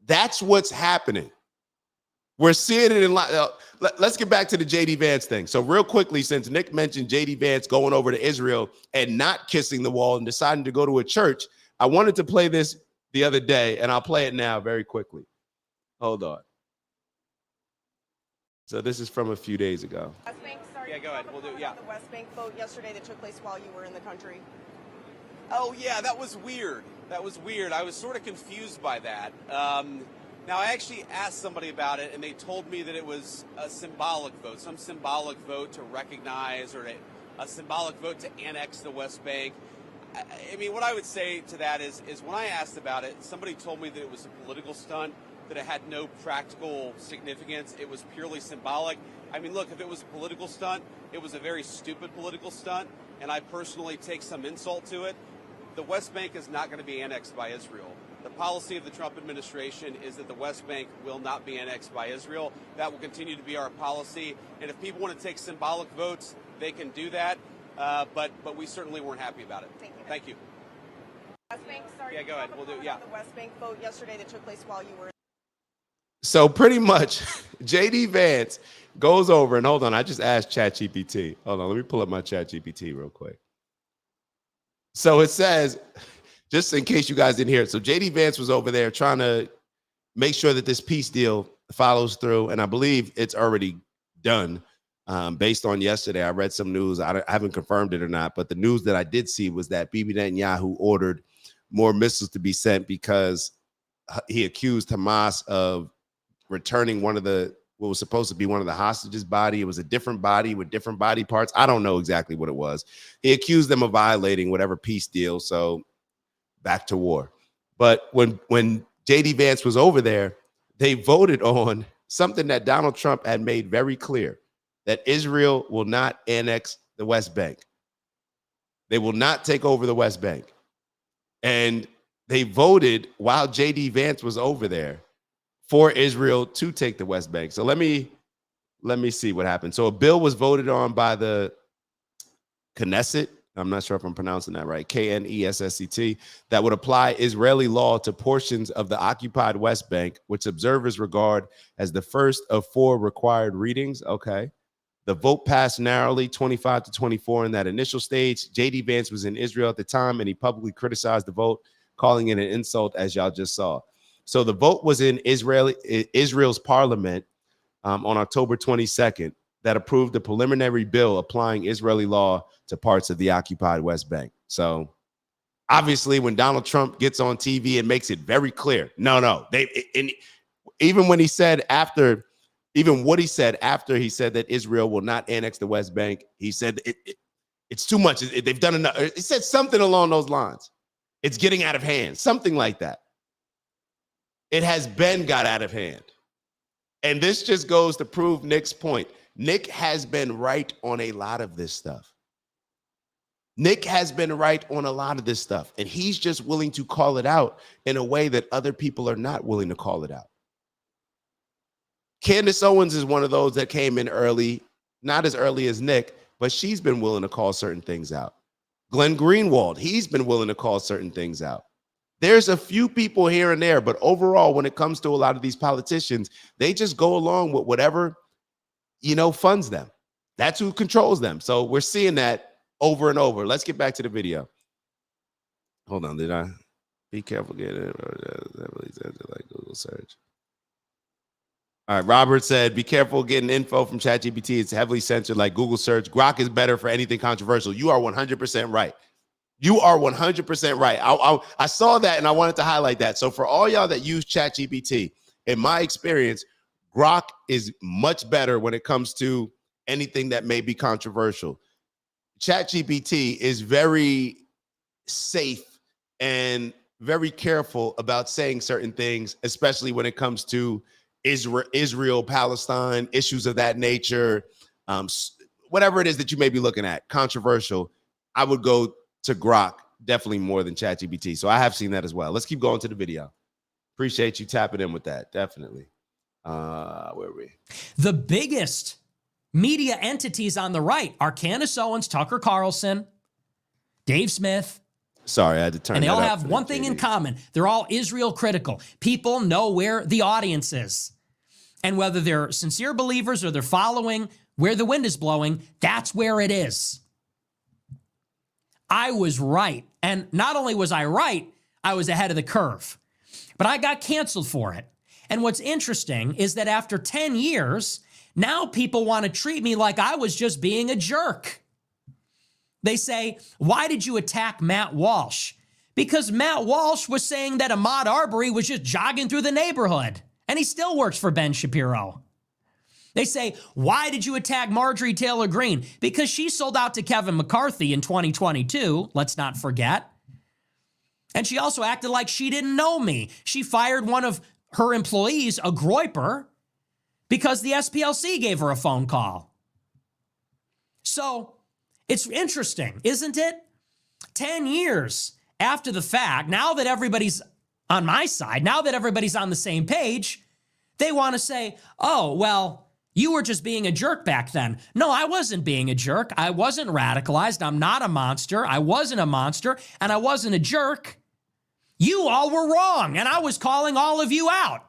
That's what's happening. We're seeing it in let's get back to the J.D. Vance thing. So real quickly, since Nick mentioned J.D. Vance going over to Israel and not kissing the wall and deciding to go to a church, I wanted to play this the other day, and I'll play it now very quickly. Hold on. So this is from a few days ago. West Bank, sorry, yeah, go ahead. We'll do. Yeah. The West Bank vote yesterday that took place while you were in the country. Oh yeah, that was weird. That was weird. I was sort of confused by that. Now I actually asked somebody about it, and they told me that it was a symbolic vote, some symbolic vote to recognize or a symbolic vote to annex the West Bank. I mean, what I would say to that is when I asked about it, somebody told me that it was a political stunt, that it had no practical significance. It was purely symbolic. I mean, look, if it was a political stunt, it was a very stupid political stunt, and I personally take some insult to it. The West Bank is not going to be annexed by Israel. The policy of the Trump administration is that the West Bank will not be annexed by Israel. That will continue to be our policy. And if people want to take symbolic votes, they can do that. But we certainly weren't happy about it. Thank you. Thank you. West Bank, sorry. Yeah, go ahead. We'll do. Yeah. The West Bank vote yesterday that took place while you were. So pretty much, J.D. Vance goes over, and hold on, I just asked ChatGPT. Hold on, let me pull up my ChatGPT real quick. So it says, just in case you guys didn't hear it, so J.D. Vance was over there trying to make sure that this peace deal follows through, and I believe it's already done. Based on yesterday, I read some news. I haven't confirmed it or not, but the news that I did see was that Bibi Netanyahu ordered more missiles to be sent because he accused Hamas of returning what was supposed to be one of the hostages' body. It was a different body with different body parts. I don't know exactly what it was. He accused them of violating whatever peace deal. So back to war. But when JD Vance was over there, they voted on something that Donald Trump had made very clear, that Israel will not annex the West Bank. They will not take over the West Bank. And they voted while JD Vance was over there for Israel to take the West Bank. So let me see what happened. So a bill was voted on by the Knesset. I'm not sure if I'm pronouncing that right. Knesset, that would apply Israeli law to portions of the occupied West Bank, which observers regard as the first of 4 required readings. Okay. The vote passed narrowly, 25-24 in that initial stage. JD Vance was in Israel at the time, and he publicly criticized the vote, calling it an insult, as y'all just saw. So the vote was in Israel's parliament on October 22nd that approved the preliminary bill applying Israeli law to parts of the occupied West Bank. So obviously, when Donald Trump gets on TV and makes it very clear, even what he said after he said that Israel will not annex the West Bank, he said it's too much. They've done enough. He said something along those lines. It's getting out of hand, something like that. It has been got out of hand. And this just goes to prove Nick's point. Nick has been right on a lot of this stuff. Nick has been right on a lot of this stuff, and he's just willing to call it out in a way that other people are not willing to call it out. Candace Owens is one of those that came in early, not as early as Nick, but she's been willing to call certain things out. Glenn Greenwald, he's been willing to call certain things out. There's a few people here and there, but overall, when it comes to a lot of these politicians, they just go along with whatever, funds them. That's who controls them. So we're seeing that over and over. Let's get back to the video. Hold on, did I? Be careful getting it. Like Google search. All right, Robert said, be careful getting info from ChatGPT. It's heavily censored like Google search. Grok is better for anything controversial. You are 100% right. You are 100% right. I saw that and I wanted to highlight that. So for all y'all that use ChatGPT, in my experience, Grok is much better when it comes to anything that may be controversial. ChatGPT is very safe and very careful about saying certain things, especially when it comes to Israel, Palestine, issues of that nature, whatever it is that you may be looking at, controversial. I would go to Grok definitely more than ChatGPT. So I have seen that as well. Let's keep going to the video. Appreciate you tapping in with that. Definitely. Where are we? The biggest media entities on the right are Candace Owens, Tucker Carlson, Dave Smith. Sorry, I had to turn. And they all have one thing in common. They're all Israel critical. People know where the audience is. And whether they're sincere believers or they're following where the wind is blowing, that's where it is. I was right. And not only was I right, I was ahead of the curve. But I got canceled for it. And what's interesting is that after 10 years, now people want to treat me like I was just being a jerk. They say, why did you attack Matt Walsh? Because Matt Walsh was saying that Ahmaud Arbery was just jogging through the neighborhood, and he still works for Ben Shapiro. They say, why did you attack Marjorie Taylor Greene? Because she sold out to Kevin McCarthy in 2022, let's not forget. And she also acted like she didn't know me. She fired one of her employees, a Groyper, because the SPLC gave her a phone call. So it's interesting, isn't it? 10 years after the fact, now that everybody's on my side, now that everybody's on the same page, they want to say, oh, well, you were just being a jerk back then. No, I wasn't being a jerk. I wasn't radicalized. I'm not a monster. I wasn't a monster, and I wasn't a jerk. You all were wrong, and I was calling all of you out.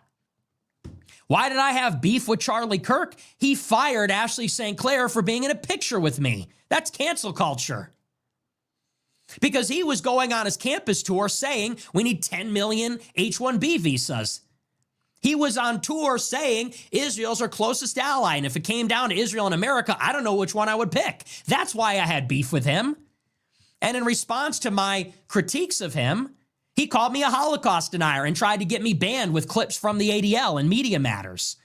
Why did I have beef with Charlie Kirk? He fired Ashley St. Clair for being in a picture with me. That's cancel culture. Because he was going on his campus tour saying we need 10 million H-1B visas. He was on tour saying Israel's our closest ally. And if it came down to Israel and America, I don't know which one I would pick. That's why I had beef with him. And in response to my critiques of him, he called me a Holocaust denier and tried to get me banned with clips from the ADL and Media Matters.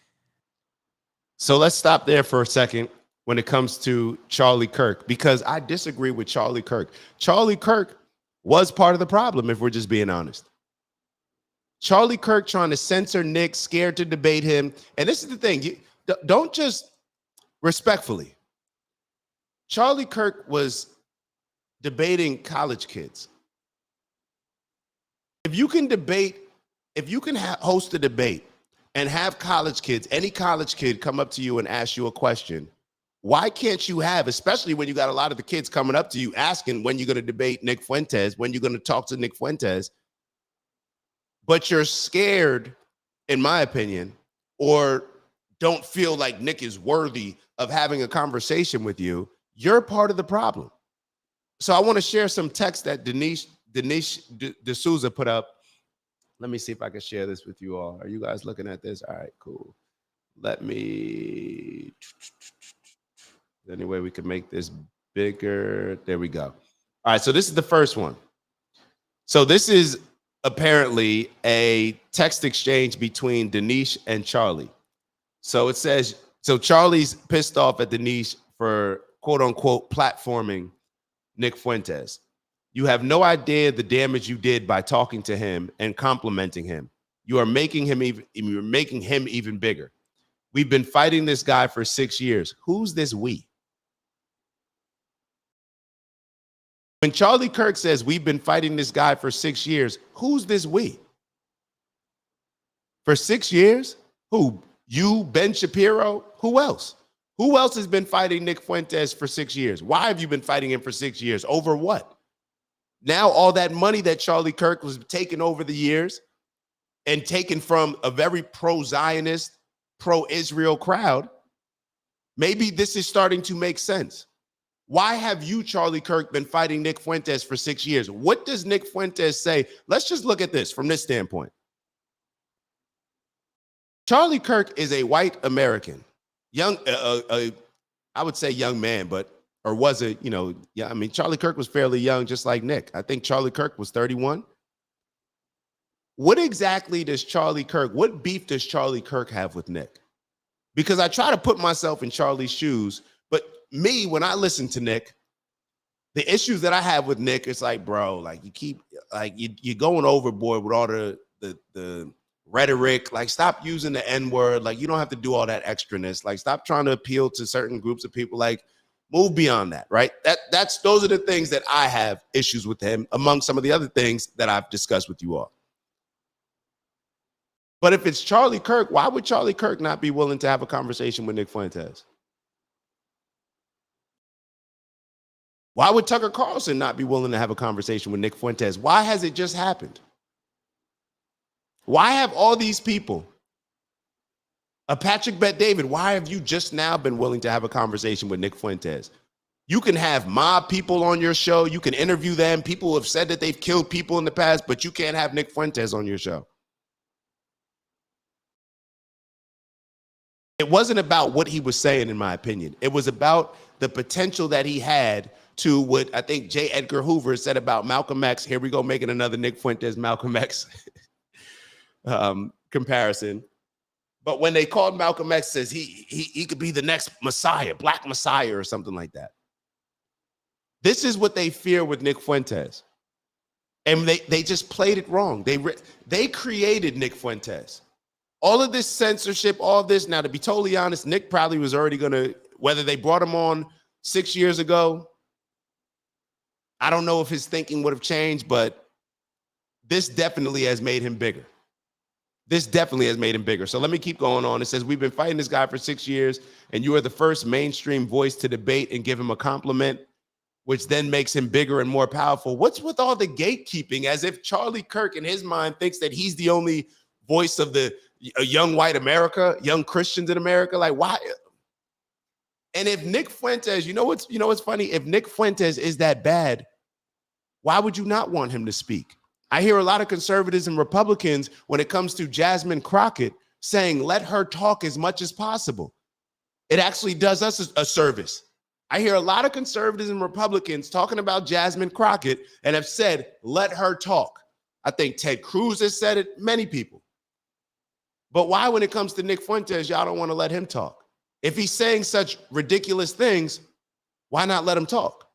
So let's stop there for a second when it comes to Charlie Kirk, because I disagree with Charlie Kirk. Charlie Kirk was part of the problem, if we're just being honest. Charlie Kirk trying to censor Nick, scared to debate him. And this is the thing, don't just respectfully. Charlie Kirk was debating college kids. If you can debate, if you can host a debate and have college kids, any college kid come up to you and ask you a question, why can't you have, especially when you got a lot of the kids coming up to you asking when you're going to debate Nick Fuentes, when you're going to talk to Nick Fuentes, but you're scared, in my opinion, or don't feel like Nick is worthy of having a conversation with you, you're part of the problem. So I want to share some text that Dinesh D'Souza put up. Let me see if I can share this with you all. Are you guys looking at this? All right, cool. Let me, any way we can make this bigger. There we go. All right, so this is the first one. So this is apparently a text exchange between Dinesh and Charlie. So it says, so Charlie's pissed off at Dinesh for quote unquote platforming Nick Fuentes. You have no idea the damage you did by talking to him and complimenting him. You are making him even bigger. We've been fighting this guy for 6 years. Who's this we? When Charlie Kirk says we've been fighting this guy for 6 years, who's this we? For 6 years? Who? You, Ben Shapiro? Who else? Who else has been fighting Nick Fuentes for 6 years? Why have you been fighting him for 6 years? Over what? Now all that money that Charlie Kirk was taking over the years and taken from a very pro-Zionist, pro-Israel crowd, maybe this is starting to make sense. Why have you, Charlie Kirk, been fighting Nick Fuentes for 6 years? What does Nick Fuentes say? Let's just look at this from this standpoint. Charlie Kirk is a white American, young, I would say young man, but, or was it, you know, yeah, I mean, Charlie Kirk was fairly young, just like Nick. I think Charlie Kirk was 31. What exactly does Charlie Kirk, what beef does Charlie Kirk have with Nick? Because I try to put myself in Charlie's shoes, but me, when I listen to Nick, the issues that I have with Nick, it's like, bro, like you keep, like you're going overboard with all the rhetoric. Like, stop using the N-word. Like, you don't have to do all that extraness. Like, stop trying to appeal to certain groups of people. Like, move beyond that, right? Those are the things that I have issues with him, among some of the other things that I've discussed with you all. But if it's Charlie Kirk, why would Charlie Kirk not be willing to have a conversation with Nick Fuentes? Why would Tucker Carlson not be willing to have a conversation with Nick Fuentes? Why has it just happened? Why have all these people, Patrick Bet-David, why have you just now been willing to have a conversation with Nick Fuentes? You can have mob people on your show. You can interview them. People have said that they've killed people in the past, but you can't have Nick Fuentes on your show. It wasn't about what he was saying, in my opinion. It was about the potential that he had to what I think J. Edgar Hoover said about Malcolm X. Here we go, making another Nick Fuentes, Malcolm X comparison. But when they called Malcolm X, says he could be the next Messiah, Black Messiah or something like that. This is what they fear with Nick Fuentes. And they just played it wrong. They created Nick Fuentes. All of this censorship, all of this. Now, to be totally honest, Nick probably was already going to, whether they brought him on 6 years ago, I don't know if his thinking would have changed, but this definitely has made him bigger. This definitely has made him bigger. So let me keep going on. It says, we've been fighting this guy for 6 years, and you are the first mainstream voice to debate and give him a compliment, which then makes him bigger and more powerful. What's with all the gatekeeping, as if Charlie Kirk in his mind thinks that he's the only voice of the young white America, young Christians in America? Like, why? And if Nick Fuentes, you know what's funny? If Nick Fuentes is that bad, why would you not want him to speak? I hear a lot of conservatives and Republicans, when it comes to Jasmine Crockett, saying, let her talk as much as possible. It actually does us a service. I hear a lot of conservatives and Republicans talking about Jasmine Crockett and have said, let her talk. I think Ted Cruz has said it, many people. But why, when it comes to Nick Fuentes, y'all don't want to let him talk? If he's saying such ridiculous things, why not let him talk?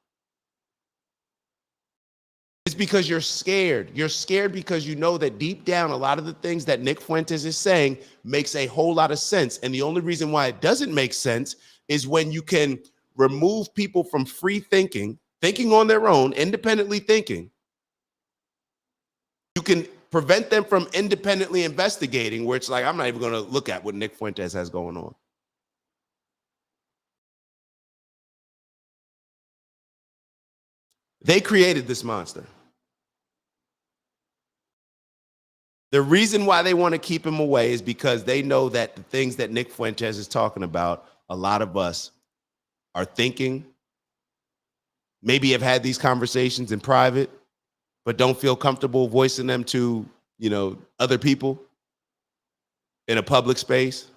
It's because you're scared. You're scared because you know that deep down, a lot of the things that Nick Fuentes is saying makes a whole lot of sense. And the only reason why it doesn't make sense is when you can remove people from free thinking on their own, independently thinking. You can prevent them from independently investigating, where it's like, I'm not even going to look at what Nick Fuentes has going on. They created this monster. The reason why they want to keep him away is because they know that the things that Nick Fuentes is talking about, a lot of us are thinking, maybe have had these conversations in private, but don't feel comfortable voicing them to, other people in a public space.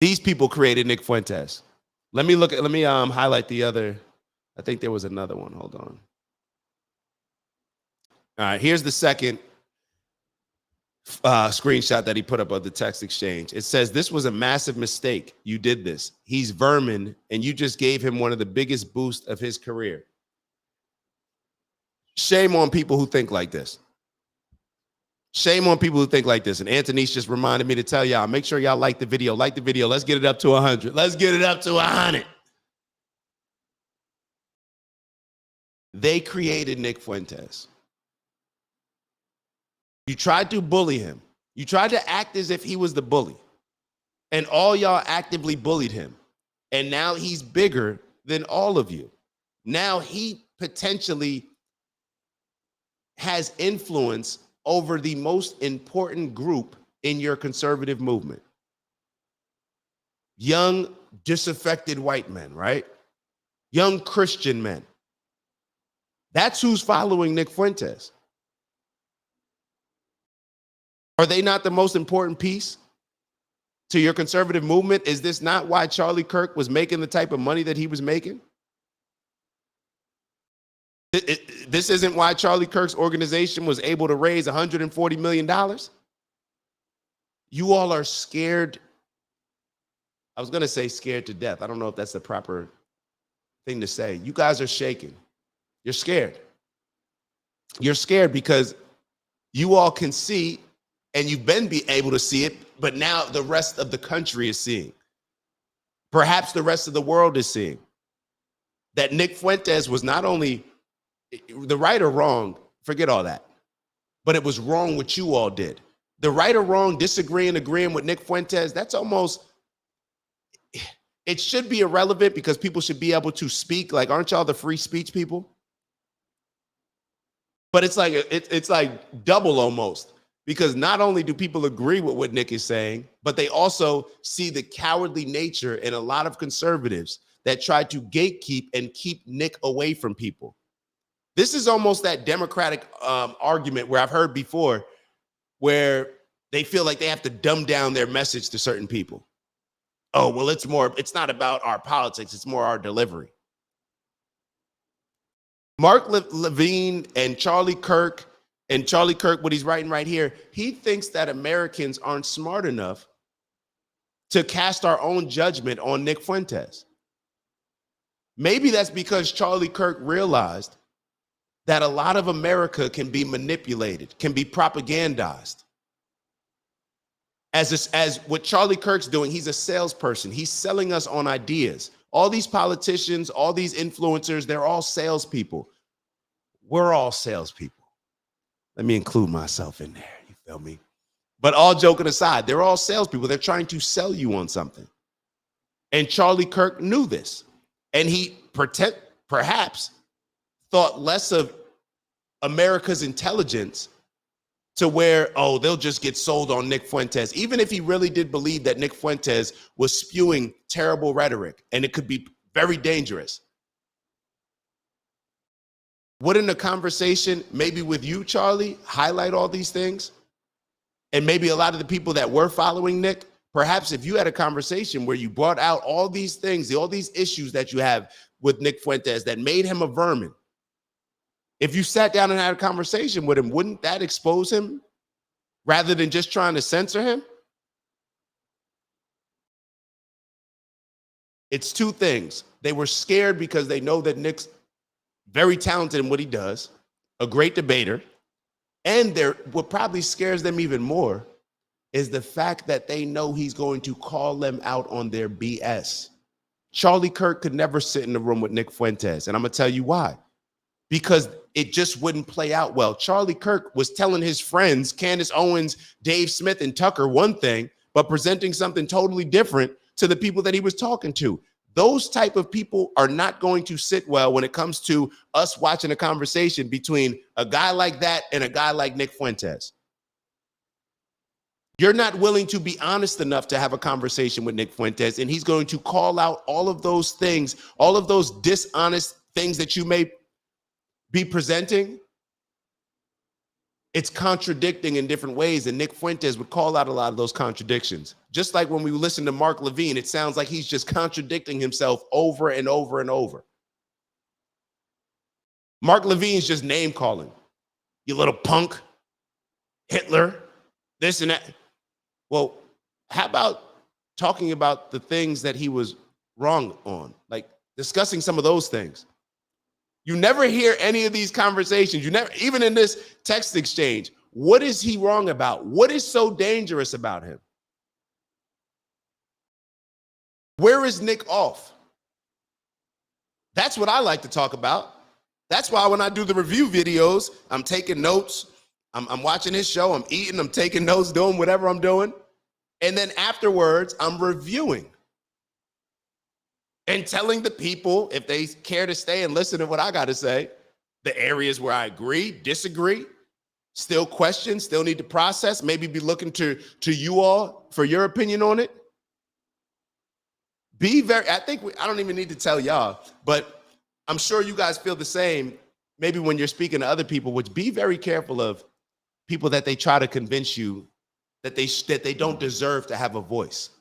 These people created Nick Fuentes. Let me highlight the other. I think there was another one. Hold on. All right, here's the second screenshot that he put up of the text exchange. It says, this was a massive mistake. You did this. He's vermin, and you just gave him one of the biggest boosts of his career. Shame on people who think like this. Shame on people who think like this. And Antonice just reminded me to tell y'all, make sure y'all like the video. Like the video. Let's get it up to 100. Let's get it up to 100. They created Nick Fuentes. You tried to bully him. You tried to act as if he was the bully. And all y'all actively bullied him. And now he's bigger than all of you. Now he potentially has influence over the most important group in your conservative movement. Young, disaffected white men, right? Young Christian men. That's who's following Nick Fuentes. Are they not the most important piece to your conservative movement? Is this not why Charlie Kirk was making the type of money that he was making? This isn't why Charlie Kirk's organization was able to raise $140 million? You all are scared. I was going to say scared to death. I don't know if that's the proper thing to say. You guys are shaking. You're scared. You're scared because you all can see, and you've been able to see it, but now the rest of the country is seeing. Perhaps the rest of the world is seeing that Nick Fuentes was not only the right or wrong, forget all that, but it was wrong what you all did. The right or wrong, disagreeing, agreeing with Nick Fuentes, that's almost, it should be irrelevant because people should be able to speak. Like, aren't y'all the free speech people? But it's like double almost, because not only do people agree with what Nick is saying, but they also see the cowardly nature in a lot of conservatives that try to gatekeep and keep Nick away from people. This is almost that Democratic argument where I've heard before, where they feel like they have to dumb down their message to certain people. Oh, well, it's not about our politics, it's more our delivery. Mark Levine and Charlie Kirk, what he's writing right here, he thinks that Americans aren't smart enough to cast our own judgment on Nick Fuentes. Maybe that's because Charlie Kirk realized that a lot of America can be manipulated, can be propagandized. As what Charlie Kirk's doing, he's a salesperson. He's selling us on ideas. All these politicians, all these influencers, they're all salespeople. We're all salespeople. Let me include myself in there, you feel me? But all joking aside, they're all salespeople. They're trying to sell you on something. And Charlie Kirk knew this. And he perhaps thought less of America's intelligence to where, oh, they'll just get sold on Nick Fuentes, even if he really did believe that Nick Fuentes was spewing terrible rhetoric and it could be very dangerous. Wouldn't a conversation maybe with you, Charlie, highlight all these things And maybe a lot of the people that were following Nick, perhaps if you had a conversation where you brought out all these things, all these issues that you have with Nick Fuentes that made him a vermin, if you sat down and had a conversation with him, wouldn't that expose him rather than just trying to censor him? It's two things. They were scared because they know that Nick's very talented in what he does, a great debater, and what probably scares them even more is the fact that they know he's going to call them out on their BS. Charlie Kirk could never sit in the room with Nick Fuentes, and I'm going to tell you why. Because it just wouldn't play out well. Charlie Kirk was telling his friends, Candace Owens, Dave Smith, and Tucker one thing, but presenting something totally different to the people that he was talking to. Those type of people are not going to sit well when it comes to us watching a conversation between a guy like that and a guy like Nick Fuentes. You're not willing to be honest enough to have a conversation with Nick Fuentes, and he's going to call out all of those things, all of those dishonest things that you may be presenting. It's contradicting in different ways, and Nick Fuentes would call out a lot of those contradictions. Just like when we listen to Mark Levine, it sounds like he's just contradicting himself over and over and over. Mark Levine's just name calling. You little punk, Hitler, this and that. Well, how about talking about the things that he was wrong on, like discussing some of those things? You never hear any of these conversations. You never, even in this text exchange, what is he wrong about? What is so dangerous about him? Where is Nick off? That's what I like to talk about. That's why when I do the review videos, I'm taking notes. I'm watching his show. I'm eating. I'm taking notes, doing whatever I'm doing. And then afterwards, I'm reviewing and telling the people, if they care to stay and listen to what I got to say, the areas where I agree, disagree, still question, still need to process, maybe be looking to you all for your opinion on it. I don't even need to tell y'all, but I'm sure you guys feel the same, maybe when you're speaking to other people, which be very careful of people that they try to convince you that they don't deserve to have a voice.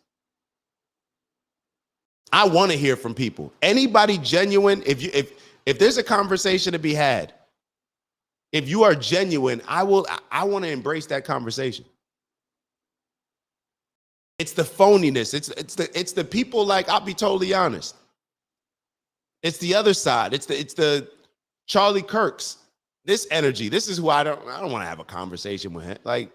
I want to hear from people. Anybody genuine, if there's a conversation to be had, if you are genuine, I want to embrace that conversation. It's the phoniness. It's the people, like, I'll be totally honest. It's the other side. It's the Charlie Kirks. This energy. This is who I don't want to have a conversation with him. Like,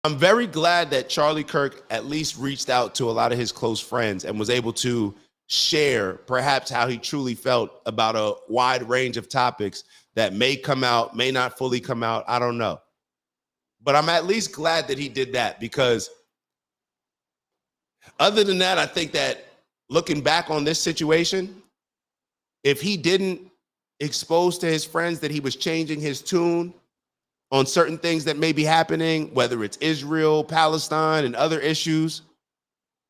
I'm very glad that Charlie Kirk at least reached out to a lot of his close friends and was able to share perhaps how he truly felt about a wide range of topics that may come out, may not fully come out. I don't know. But I'm at least glad that he did that, because other than that, I think that looking back on this situation, if he didn't expose to his friends that he was changing his tune on certain things that may be happening, whether it's Israel, Palestine, and other issues,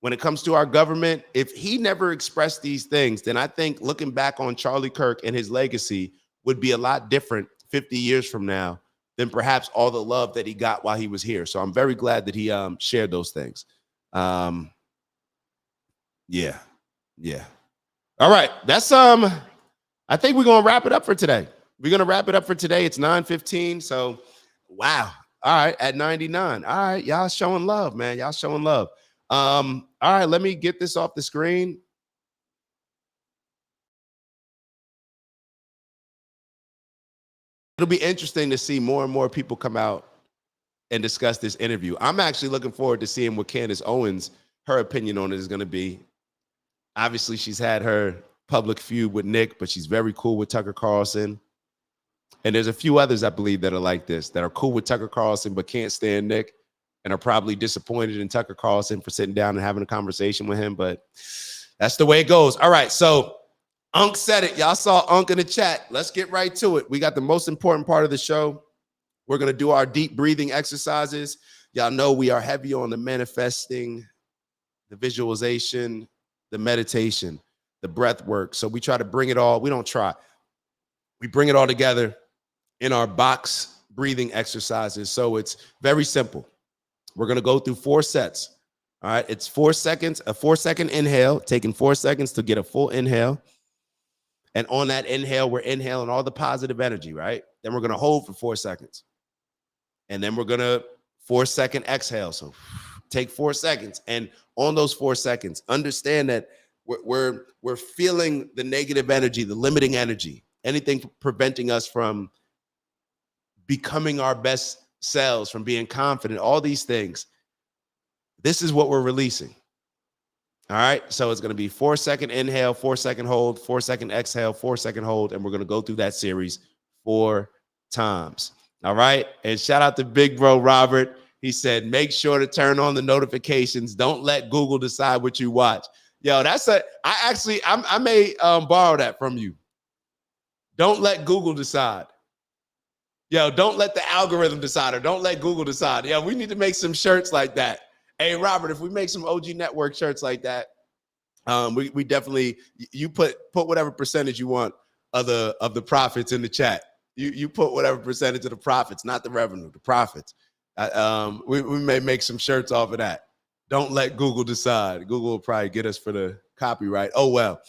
when it comes to our government, if he never expressed these things, then I think looking back on Charlie Kirk and his legacy would be a lot different 50 years from now than perhaps all the love that he got while he was here. So I'm very glad that he shared those things. Yeah. All right, that's I think we're gonna wrap it up for today. It's 9:15. So wow. All right, at 99. All right, y'all showing love, man. Y'all showing love. All right, let me get this off the screen. It'll be interesting to see more and more people come out and discuss this interview. I'm actually looking forward to seeing what Candace Owens, her opinion on it is going to be. Obviously, she's had her public feud with Nick, but she's very cool with Tucker Carlson. And there's a few others, I believe, that are like this, that are cool with Tucker Carlson but can't stand Nick and are probably disappointed in Tucker Carlson for sitting down and having a conversation with him. But that's the way it goes. All right, so Unc said it. Y'all saw Unc in the chat. Let's get right to it. We got the most important part of the show. We're going to do our deep breathing exercises. Y'all know we are heavy on the manifesting, the visualization, the meditation, the breath work. So we try to bring it all. We don't try. We bring it all together in our box breathing exercises. So it's very simple. We're going to go through 4 sets. All right. It's 4 seconds, a 4-second inhale, taking 4 seconds to get a full inhale. And on that inhale, we're inhaling all the positive energy, right? Then we're going to hold for 4 seconds. And then we're going to 4-second exhale. So take 4 seconds. And on those 4 seconds, understand that we're feeling the negative energy, the limiting energy, anything preventing us from becoming our best selves, from being confident, all these things. This is what we're releasing. All right. So it's going to be 4-second inhale, 4-second hold, 4-second exhale, 4-second hold. And we're going to go through that series 4 times. All right. And shout out to Big Bro Robert. He said, make sure to turn on the notifications. Don't let Google decide what you watch. Yo, I may borrow that from you. Don't let Google decide. Yo, don't let the algorithm decide, or don't let Google decide. Yo, we need to make some shirts like that. Hey, Robert, if we make some OG Network shirts like that, we definitely, you put whatever percentage you want of the profits in the chat. You put whatever percentage of the profits, not the revenue, the profits. We may make some shirts off of that. Don't let Google decide. Google will probably get us for the copyright. Oh, well,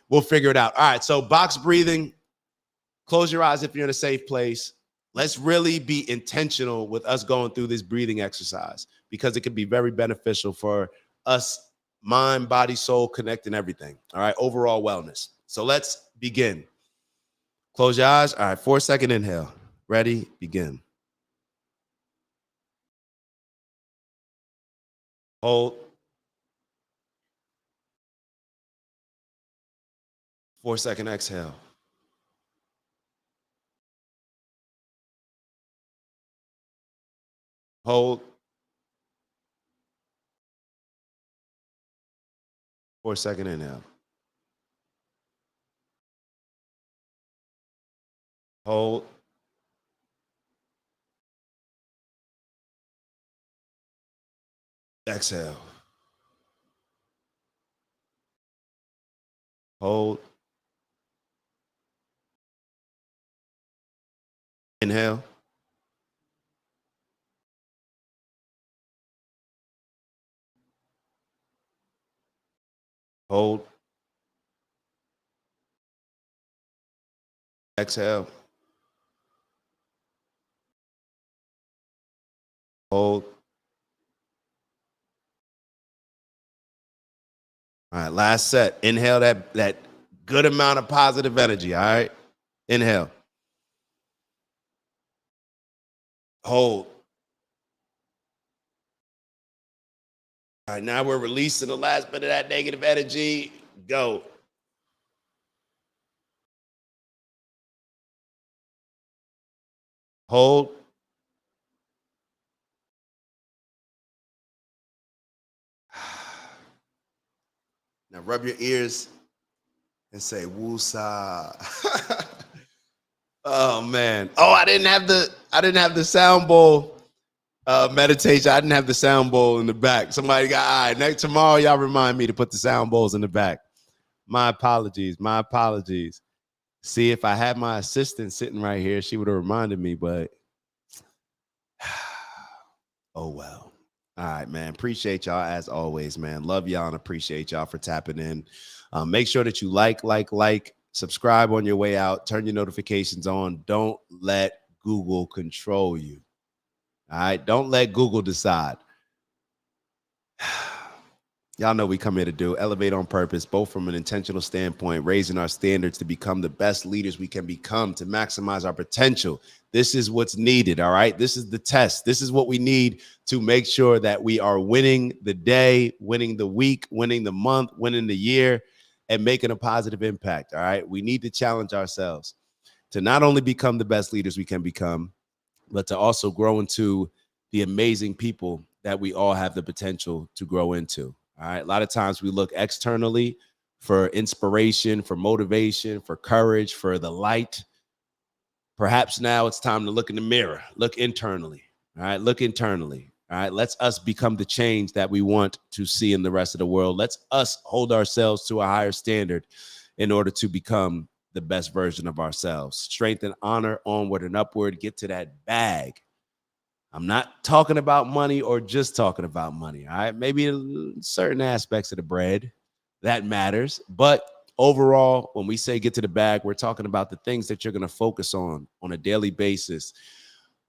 we'll figure it out. All right, so box breathing. Close your eyes if you're in a safe place. Let's really be intentional with us going through this breathing exercise, because it can be very beneficial for us, mind, body, soul, connecting everything. All right, overall wellness. So let's begin. Close your eyes. All right, 4-second inhale. Ready? Begin. Hold. 4-second exhale. Hold. 4-second inhale. Hold. Exhale. Hold. Inhale. Hold. Exhale. Hold. All right, last set. Inhale that good amount of positive energy, all right? Inhale. Hold. All right, now we're releasing the last bit of that negative energy. Go. Hold. Now rub your ears and say woosah. Oh man. Oh, I didn't have the sound bowl meditation. I didn't have the sound bowl in the back. Somebody got, all right, next tomorrow, y'all remind me to put the sound bowls in the back. My apologies. My apologies. See, if I had my assistant sitting right here, she would have reminded me, but oh well. All right, man. Appreciate y'all as always, man. Love y'all and appreciate y'all for tapping in. Make sure that you like, subscribe on your way out, turn your notifications on. Don't let Google control you. All right. Don't let Google decide. Y'all know we come here to do elevate on purpose, both from an intentional standpoint, raising our standards to become the best leaders we can become, to maximize our potential. This is what's needed. All right. This is the test. This is what we need to make sure that we are winning the day, winning the week, winning the month, winning the year, and making a positive impact. All right. We need to challenge ourselves to not only become the best leaders we can become, but to also grow into the amazing people that we all have the potential to grow into. All right. A lot of times we look externally for inspiration, for motivation, for courage, for the light. Perhaps now it's time to look in the mirror, look internally. All right. Look internally. All right. Let's us become the change that we want to see in the rest of the world. Let's us hold ourselves to a higher standard in order to become the best version of ourselves. Strength and honor, onward and upward. Get to that bag. I'm not talking about money or just talking about money. All right. Maybe certain aspects of the bread that matters. But overall, when we say get to the bag, we're talking about the things that you're going to focus on a daily basis,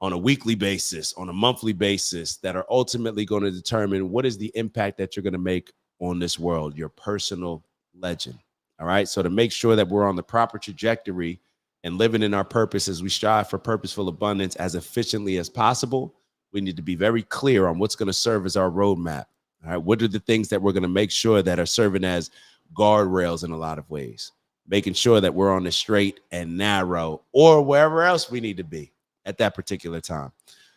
on a weekly basis, on a monthly basis, that are ultimately going to determine what is the impact that you're going to make on this world, your personal legend. All right. So to make sure that we're on the proper trajectory and living in our purpose as we strive for purposeful abundance as efficiently as possible, we need to be very clear on what's going to serve as our roadmap. All right. What are the things that we're going to make sure that are serving as guardrails in a lot of ways, making sure that we're on the straight and narrow or wherever else we need to be at that particular time.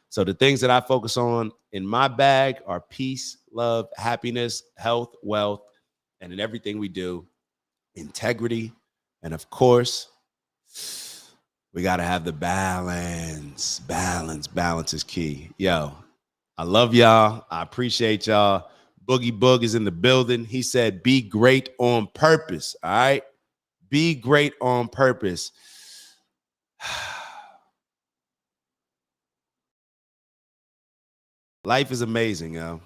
So the things that I focus on in my bag are peace, love, happiness, health, wealth, and in everything we do, integrity. And of course, we got to have the balance. Balance is key. Yo, I love y'all. I appreciate y'all. Boogie Boog is in the building. He said, be great on purpose. All right. Be great on purpose. Life is amazing, yo.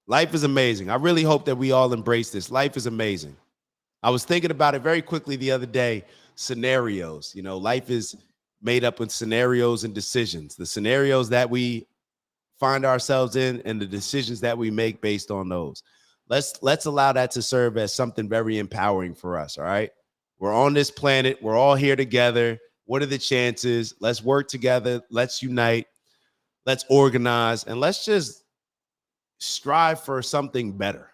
Life is amazing. I really hope that we all embrace this. Life is amazing. I was thinking about it very quickly the other day. Scenarios. You know, life is made up of scenarios and decisions. The scenarios that we find ourselves in and the decisions that we make based on those. Let's allow that to serve as something very empowering for us. All right. We're on this planet. We're all here together. What are the chances? Let's work together. Let's unite. Let's organize, and let's just strive for something better.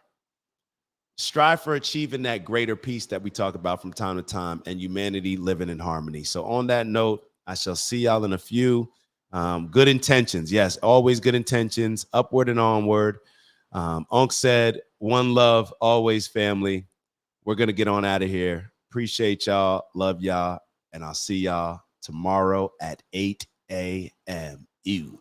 Strive for achieving that greater peace that we talk about from time to time, and humanity living in harmony. So on that note, I shall see y'all in a few. Good intentions. Yes, always good intentions, upward and onward. Unc said, one love, always family. We're going to get on out of here. Appreciate y'all. Love y'all. And I'll see y'all tomorrow at 8 a.m. Ew.